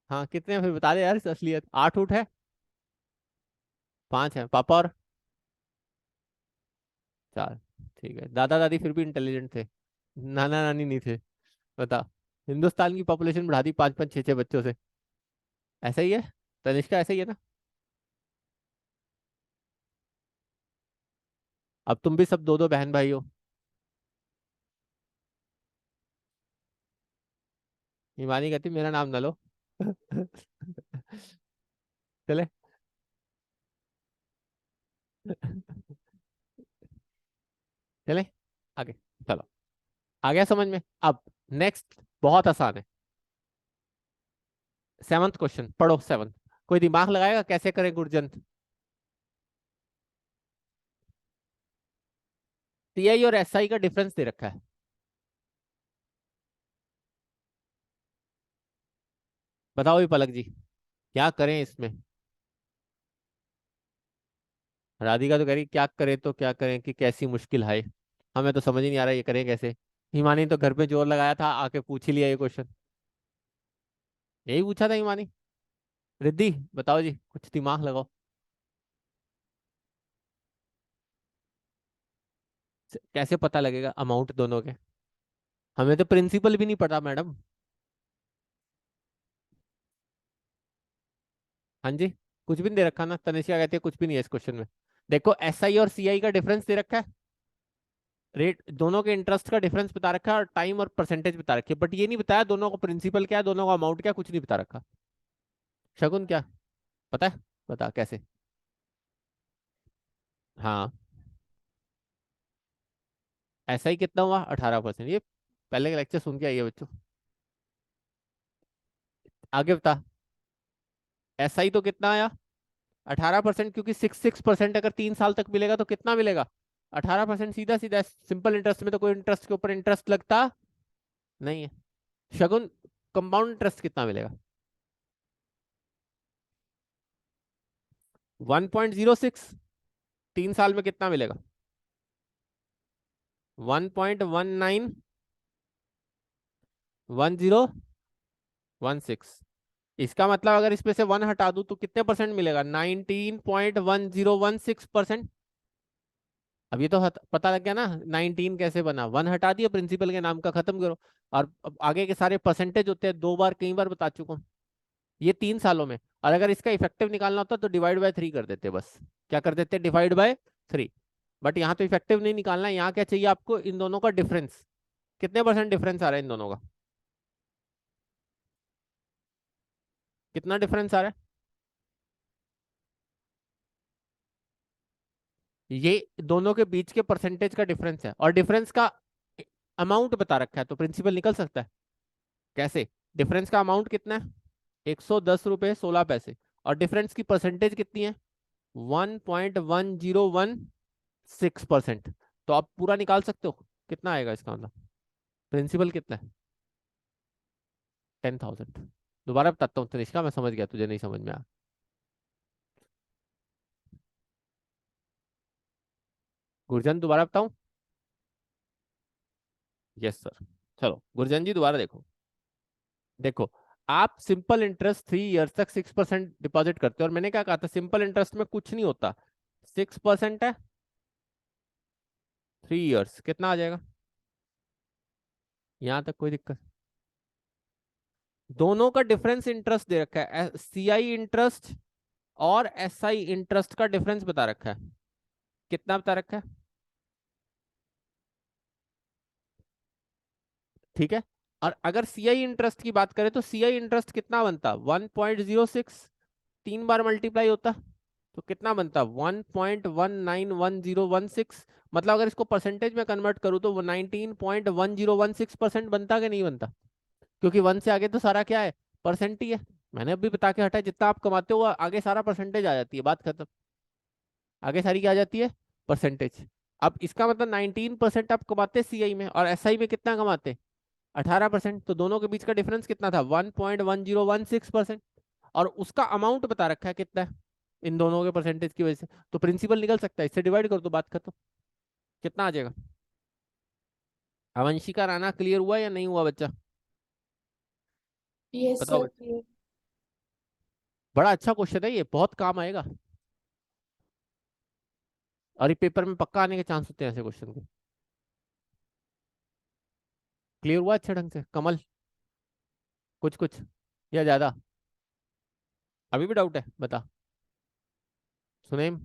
हाँ कितने हैं फिर बता दे यार, इस असलियत 8 उठ है? 5 है पापा, और 4। ठीक है, दादा दादी फिर भी इंटेलिजेंट थे, नाना नानी नहीं थे। बता, हिंदुस्तान की पॉपुलेशन बढ़ा दी 5 5 6 6 बच्चों से। ऐसा ही है, तनिष्का ऐसा ही है ना? अब तुम भी सब दो दो बहन भाई हो। हिमानी कहती मेरा नाम ना लो। चले। चले आगे, चलो। आ गया समझ में अब? नेक्स्ट बहुत आसान है, 7th क्वेश्चन पढ़ो, 7th। कोई दिमाग लगाएगा कैसे करें गुरजंत? टीआई और एसआई का डिफरेंस दे रखा है, बताओ भी पलक जी, क्या करें इसमें? राधिका तो कह रही क्या करें, तो क्या करें कि कैसी मुश्किल है, हमें तो समझ ही नहीं आ रहा ये करें कैसे। हिमानी तो घर पे जोर लगाया था, आके पूछ ही लिया ये क्वेश्चन। यही पूछा था हिमानी। रिद्धि बताओ जी, कुछ दिमाग लगाओ। कैसे पता लगेगा अमाउंट दोनों के? हमें तो प्रिंसिपल भी नहीं पता मैडम। हाँ जी, कुछ भी नहीं दे रखा ना, तनिष्का कहती है कुछ भी नहीं है इस क्वेश्चन में। देखो एसआई और सीआई का डिफरेंस दे रखा है, रेट दोनों के इंटरेस्ट का डिफरेंस बता रखा है, और टाइम और परसेंटेज बता रखी है, बट ये नहीं बताया दोनों का प्रिंसिपल क्या है, दोनों का अमाउंट क्या, कुछ नहीं बता रखा। शगुन क्या पता है? बता कैसे। हाँ, ऐसा ही कितना हुआ 18%। ये पहले के लेक्चर सुन के आइए बच्चों। आगे बता, ऐसा ही तो कितना आया 18%, क्योंकि 6% अगर 3 साल तक मिलेगा तो कितना मिलेगा 18%। सीधा सीधा सिंपल इंटरेस्ट में तो कोई इंटरेस्ट के ऊपर इंटरेस्ट लगता नहीं है। शगुन, कंपाउंड इंटरेस्ट कितना मिलेगा 1.06। 3 साल में कितना मिलेगा 1.191016। इसका मतलब अगर इसमें से 1 हटा दूं तो कितने परसेंट मिलेगा 19.1016%। अब ये तो पता लग गया ना 19 कैसे बना। 1 हटा दिया, प्रिंसिपल के नाम का खत्म करो। और अब आगे के सारे परसेंटेज होते हैं, 2 बार कई बार बता चुका हूँ। ये 3 सालों में। और अगर इसका इफेक्टिव निकालना होता तो डिवाइड बाय 3 कर देते बस। क्या कर देते, डिवाइड बाय 3। बट यहाँ तो इफेक्टिव नहीं निकालना है, यहाँ क्या चाहिए आपको, इन दोनों का डिफरेंस। कितने परसेंट डिफरेंस आ रहा है इन दोनों का, कितना डिफरेंस आ रहा है, ये दोनों के बीच के परसेंटेज का डिफरेंस है। और डिफरेंस का अमाउंट बता रखा है, तो प्रिंसिपल निकल सकता है। कैसे, डिफरेंस का अमाउंट कितना है 110 रुपये 16 पैसे। और डिफरेंस की परसेंटेज कितनी है 1.1016%। तो आप पूरा निकाल सकते हो कितना आएगा इसका मतलब। प्रिंसिपल कितना है 10,000। दोबारा बताता हूँ तनिष्का, मैं समझ गया, तुझे नहीं समझ में आया। गुरजन दोबारा बताऊं। Yes sir. चलो गुरजन जी दोबारा देखो। देखो, आप सिंपल इंटरेस्ट 3 इयर्स तक 6% डिपॉजिट करते हो, और मैंने क्या कहा था सिंपल इंटरेस्ट में कुछ नहीं होता। 6% है, 3 इयर्स कितना आ जाएगा, यहां तक कोई दिक्कत। दोनों का डिफरेंस इंटरेस्ट दे रखा है, सीआई इंटरेस्ट और एसआई इंटरेस्ट का डिफरेंस बता रखा है। कितना बता रखा है, ठीक है। और अगर सीआई इंटरेस्ट की बात करें तो सीआई इंटरेस्ट कितना बनता 1.06, 3 बार मल्टीप्लाई होता तो कितना बनता 1.191016। मतलब अगर इसको परसेंटेज में कन्वर्ट करूँ तो वो 19.1016% बनता कि नहीं बनता, क्योंकि 1 से आगे तो सारा क्या है, परसेंट ही है। मैंने अभी बता के हटा, जितना आप कमाते हो वो आगे सारा परसेंटेज आ जाती है, बात खत्म। आगे सारी क्या आ जाती है, परसेंटेज। अब इसका मतलब 19% आप कमाते सीआई में, और एसआई में कितना कमाते 18%। तो दोनों के बीच का डिफरेंस कितना था 1.1016%। और उसका अमाउंट बता रखा है कितना है इन दोनों के परसेंटेज की वजह से। तो प्रिंसिपल निकल सकता है, इससे डिवाइड कर दो, बात खत्म। कितना आ जाएगा। अवंशिका राणा क्लियर हुआ या नहीं हुआ बच्चा, यस बताओ सर बच्चा। क्लियर। बड़ा अच्छा क्वेश्चन है ये, बहुत काम आएगा। और ये पेपर में पक्का आने के चांस होते हैं ऐसे क्वेश्चन के। क्लियर हुआ अच्छे ढंग से कमल, कुछ कुछ या ज्यादा, अभी भी डाउट है बता। सुनेम,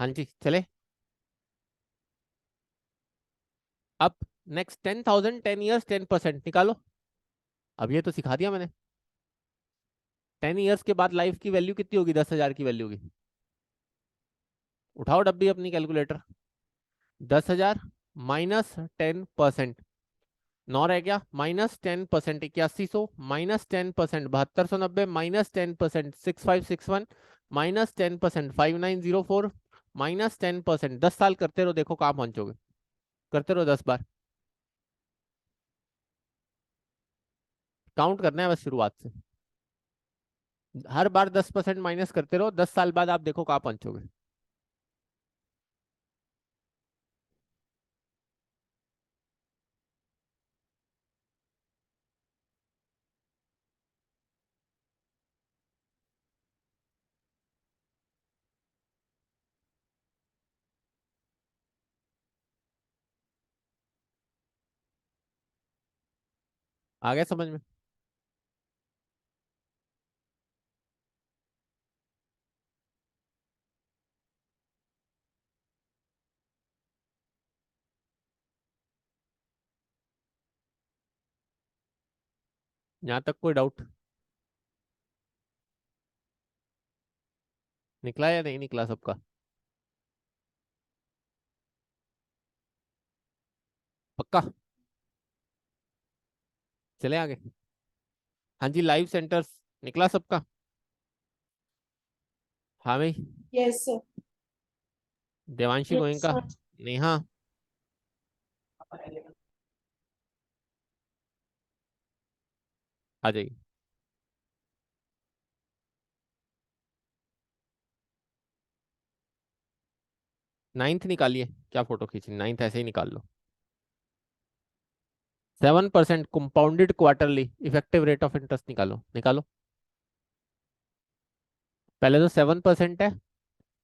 हाँ जी चले। अब नेक्स्ट 10,000 10 इयर्स 10% निकालो। अब ये तो सिखा दिया मैंने। 10 इयर्स के बाद लाइफ की वैल्यू कितनी होगी, 10,000 की वैल्यू होगी। उठाओ डब्बी अपनी कैलकुलेटर। 10,000 -10%, 9 रह गया, -10%, 8100 -10%, 7290 -10%, 6561 -10%, 5904 -10%। 10 साल करते रहो, देखो कहाँ पहुंचोगे। करते रहो 10 बार, काउंट करना है बस शुरुआत से। हर बार 10% माइनस करते रहो, 10 साल बाद आप देखो कहाँ पहुंचोगे। आ गया समझ में। यहाँ तक कोई डाउट। निकला या नहीं निकला सबका? पक्का? चले आगे। हाँ जी, लाइव सेंटर्स निकला सबका? हाँ भाई। Yes sir. Devanshi yes Goenka, sir. Neha, आ जाइए। 9th निकालिए। क्या फोटो खींचनी, 9th ऐसे ही निकाल लो। 7% compounded quarterly effective rate of interest निकालो निकालो। पहले तो 7% है,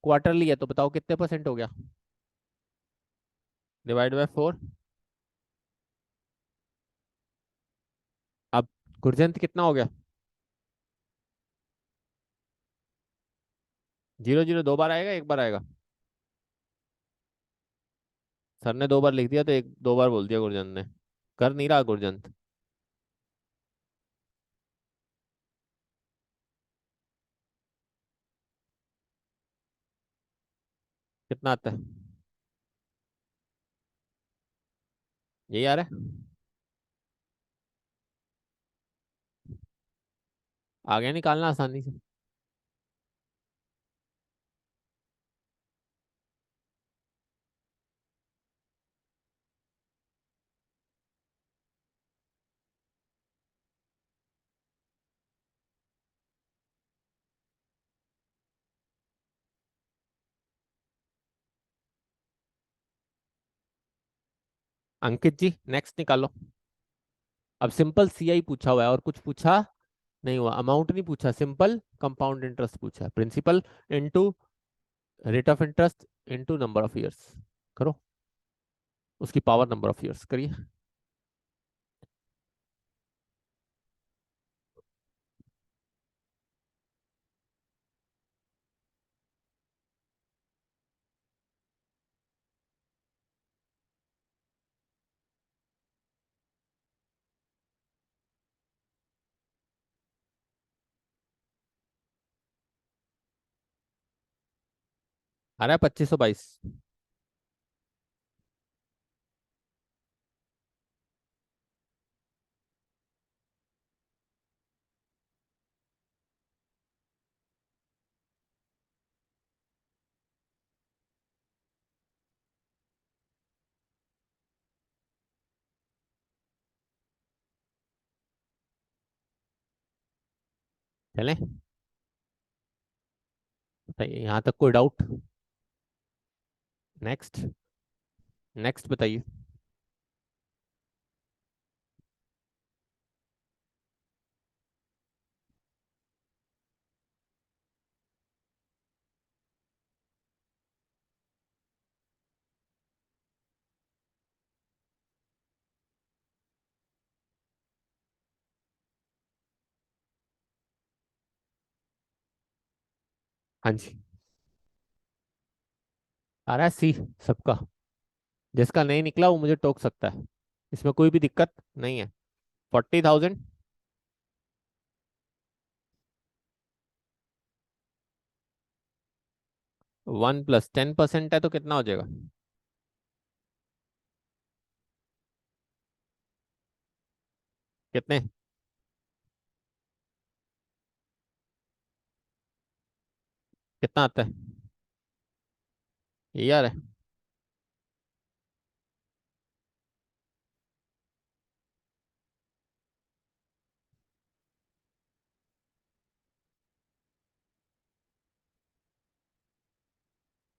क्वार्टरली है, तो बताओ कितने परसेंट हो गया? Divide by 4। अब गुरजंत कितना हो गया? 0 0 2 बार आएगा, 1 बार आएगा? सर ने 2 बार लिख दिया तो 1 2 बार बोल दिया गुरजंत ने। कर नहीं रहा गुरजंत। कितना आता है? यही आ रहा है? आ गया निकालना आसानी से। अंकित जी नेक्स्ट निकालो। अब सिंपल सीआई पूछा हुआ है और कुछ पूछा नहीं हुआ, अमाउंट नहीं पूछा, सिंपल कंपाउंड इंटरेस्ट पूछा है, principal into rate of interest into number of years. करो, उसकी पावर नंबर ऑफ ईयर्स करिए। आ रहा है 2522। चले, बताइए यहाँ तक कोई डाउट? नेक्स्ट। नेक्स्ट बताइए। हाँ जी, आ रहा है सी सबका। जिसका नहीं निकला वो मुझे टोक सकता है, इसमें कोई भी दिक्कत नहीं है। 40,000। 1 + 10% है तो कितना हो जाएगा? कितने? कितना आता है? ये यार है।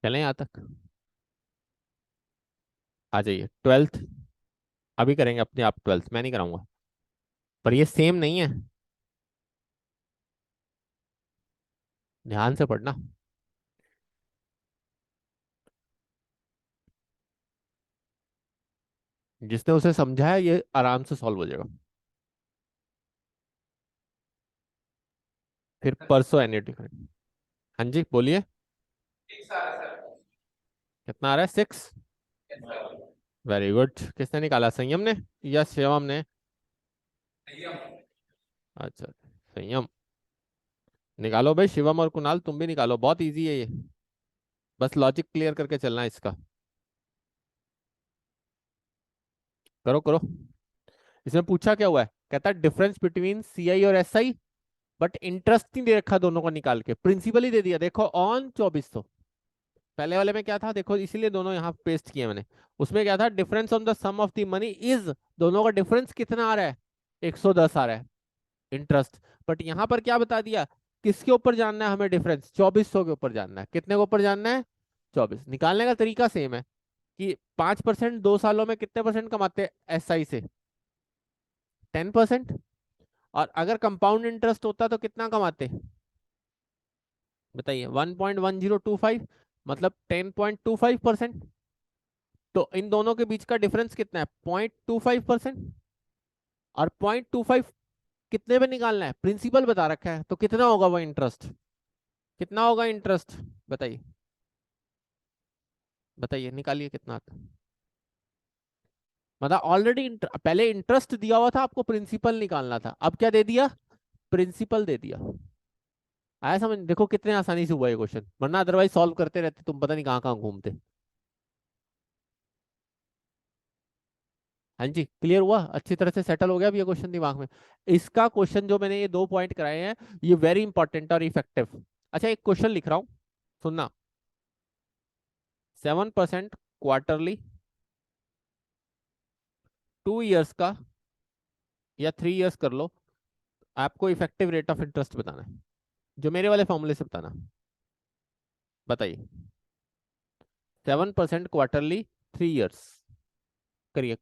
चलें यहाँ तक? आ जाइए 12th। अभी करेंगे अपने आप 12th, मैं नहीं कराऊंगा। पर ये सेम नहीं है, ध्यान से पढ़ना। जिसने उसे समझा है ये आराम से सॉल्व हो जाएगा। फिर परसों एन्युटी करेंगे। हाँ जी बोलिए। कितना आ रहा है? 6। Very good. किसने निकाला, संयम ने या शिवम ने? अच्छा, संयम। निकालो भाई, शिवम और कुणाल तुम भी निकालो, बहुत इजी है ये, बस लॉजिक क्लियर करके चलना है इसका। करो करो। इसमें पूछा क्या हुआ है, कहता है डिफरेंस बिटवीन सीआई और एसआई, बट इंटरेस्ट नहीं दे रखा दोनों को निकाल के, प्रिंसिपल ही दे दिया। देखो ऑन 2400, पहले वाले में क्या था देखो, इसीलिए दोनों यहाँ पेस्ट किए मैंने। उसमें क्या था, difference on the sum of the money is, दोनों का डिफरेंस कितना आ रहा है, 110 आ रहा है इंटरेस्ट। बट यहाँ पर क्या बता दिया, किसके ऊपर जानना है हमें डिफरेंस, 2400 के ऊपर जानना है। कितने के ऊपर जानना है, 24। निकालने का तरीका सेम है कि 5% 2 सालों में कितने परसेंट कमाते हैं एसआई से, 10%। और अगर कंपाउंड इंटरेस्ट होता तो कितना कमाते, बताइए, 1.1025, मतलब 10.25%। तो इन दोनों के बीच का डिफरेंस कितना है, 0.25%। और 0.25 कितने पे निकालना है, प्रिंसिपल बता रखा है, तो कितना होगा वो इंटरेस्ट, कितना होगा इंटरेस्ट, बताइए, बताइए निकालिए कितना आता है। मतलब ऑलरेडी पहले इंटरेस्ट दिया हुआ था, आपको प्रिंसिपल निकालना था, अब क्या दे दिया, प्रिंसिपल दे दिया। आया समझ, देखो कितने आसानी से हुआ ये क्वेश्चन, वरना अदरवाइज सॉल्व करते रहते तुम, पता नहीं कहाँ कहाँ घूमते। हाँ जी, क्लियर हुआ, अच्छी तरह से सेटल हो गया अब ये क्वेश्चन दिमाग में। इसका क्वेश्चन जो मैंने ये 2 पॉइंट कराए हैं, ये वेरी इंपॉर्टेंट और इफेक्टिव। अच्छा एक क्वेश्चन लिख रहा हूँ, सुनना। 7% क्वार्टरली, 2 इयर्स का, या 3 इयर्स कर लो, आपको इफेक्टिव रेट ऑफ इंटरेस्ट बताना है, जो मेरे वाले फॉर्मूले से बताना। बताइए, 7% क्वार्टरली, 3 इयर्स, करिए।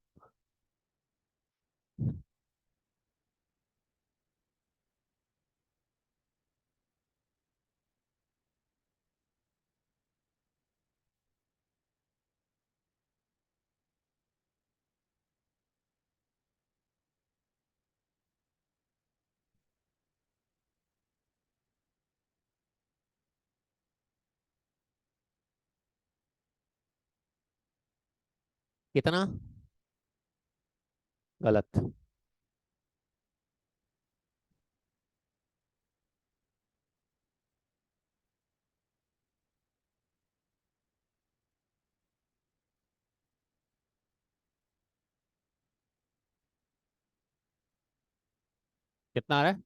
कितना, गलत। कितना आ रहा है,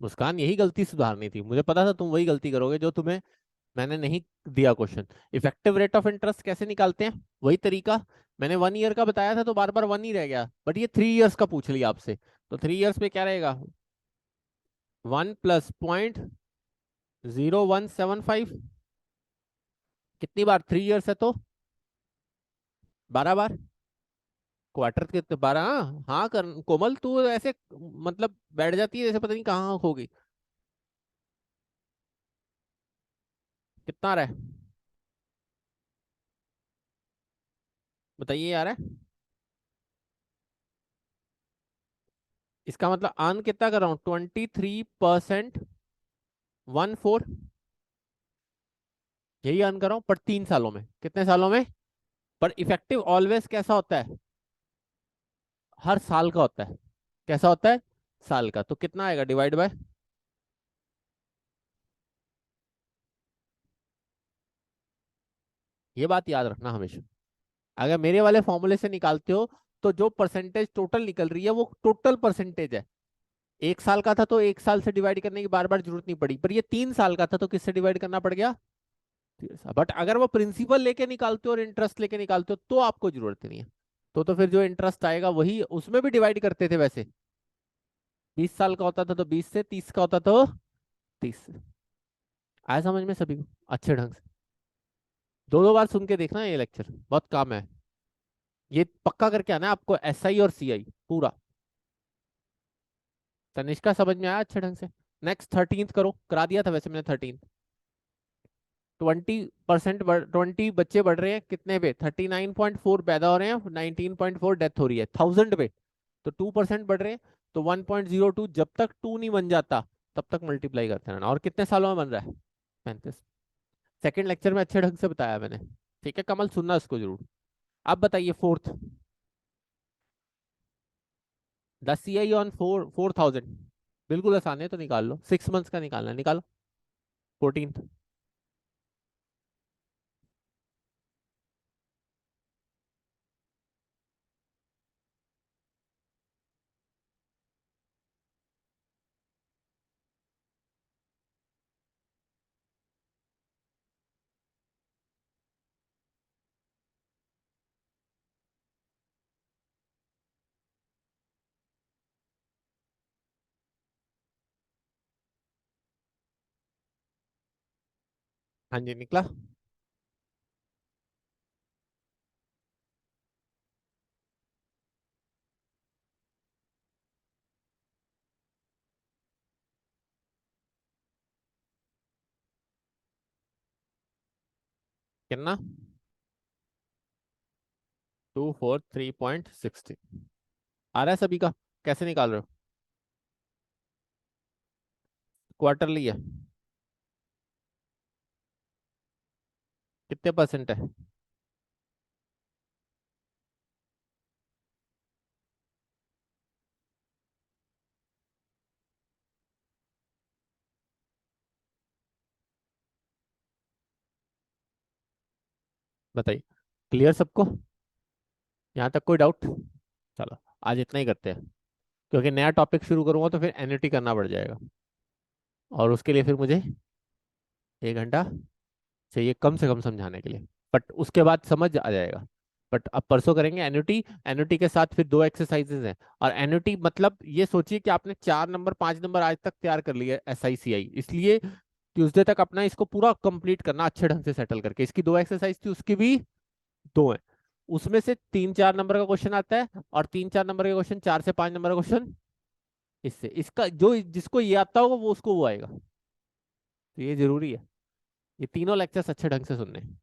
मुस्कान यही गलती सुधारनी थी, मुझे पता था तुम वही गलती करोगे जो तुम्हें मैंने नहीं दिया question. Effective rate of interest कैसे निकालते हैं, वही तरीका। मैंने 1 ईयर का बताया था तो बार बार वन ही रह गया, बट ये 3 इयर्स का पूछ लिया आपसे, तो 3 इयर्स में क्या रहेगा, 1 + 0.0175। कितनी बार, 3 इयर्स है तो 12 बार, क्वार्टर के तो 12। हाँ हाँ कर कोमल, तू ऐसे मतलब बैठ जाती है जैसे पता नहीं कहाँ होगी। कितना आ रहा है, बताइए आ रहा है। इसका मतलब आन कितना कर रहा हूँ, 23%, 14, यही अर्न कर रहा हूँ, पर 3 सालों में, कितने सालों में। पर इफेक्टिव ऑलवेज कैसा होता है, हर साल का होता है। कैसा होता है, साल का, तो कितना आएगा, डिवाइड बाय। ये बात याद रखना हमेशा, अगर मेरे वाले फॉर्मूले से निकालते हो तो जो परसेंटेज टोटल निकल रही है वो टोटल परसेंटेज है। 1 साल का था तो 1 साल से डिवाइड करने की बार बार जरूरत नहीं पड़ी, पर ये 3 साल का था तो किससे डिवाइड करना पड़ गया, बट अगर वो प्रिंसिपल लेके निकालते हो और इंटरेस्ट लेके निकालते हो तो आपको जरूरत नहीं है। तो फिर जो इंटरेस्ट आएगा वही, उसमें भी डिवाइड करते थे वैसे, 20 साल का होता था तो 20 से, 30 का होता तो 30 से। आया समझ में सभी को अच्छे ढंग से। 2 2 बार सुन के देखना, ये लेक्चर बहुत काम है। ये पक्का करके आना है आपको, एसआई और सीआई पूरा। तनिष्का समझ में आया अच्छे ढंग से। नेक्स्ट 13th करो, करा दिया था वैसे मैंने 13th। 20%, 20 बच्चे बढ़ रहे हैं कितने पे, 39.4 पैदा हो रहे हैं, 19.4 डेथ हो रही है 1000 पे, तो 2% बढ़ रहे हैं। तो 1.02, जब तक 2 नहीं बन जाता तब तक मल्टीप्लाई करते रहना। और कितने सालों में बन रहा है, 35। सेकेंड लेक्चर में अच्छे ढंग से बताया मैंने, ठीक है कमल, सुनना इसको जरूर। अब बताइए फोर्थ, 10 CI ऑन 4,000 बिल्कुल आसान है, तो निकाल लो। 6 मंथ्स का निकालना है, निकालो। 14th। हाँ जी, निकला। कितना? 243.60 आ रहा है सभी का? कैसे निकाल रहे हो? क्वार्टरली है। कितने परसेंट है? बताइए। क्लियर सबको? यहाँ तक कोई डाउट? चलो, आज इतना ही करते हैं, क्योंकि नया टॉपिक शुरू करूंगा तो फिर एन्युटी करना पड़ जाएगा, और उसके लिए फिर मुझे 1 घंटा चाहिए कम से कम समझाने के लिए। बट उसके बाद समझ आ जाएगा। बट अब परसों करेंगे एन्युटी। एन्युटी के साथ फिर 2 एक्सरसाइजेज हैं। और एन्युटी मतलब ये सोचिए कि आपने 4 नंबर 5 नंबर आज तक तैयार कर लिए SI CI, इसलिए ट्यूसडे तक अपना इसको पूरा कंप्लीट करना अच्छे ढंग से सेटल करके। इसकी 2 एक्सरसाइज थी, उसकी भी 2 है। उसमें से 3 4 नंबर का क्वेश्चन आता है, और 3 4 नंबर के क्वेश्चन, 4 से 5 नंबर का क्वेश्चन इससे। इसका जो जिसको ये आता होगा वो उसको वो आएगा। तो ये जरूरी है, ये तीनों लेक्चर्स अच्छे ढंग से सुनने हैं।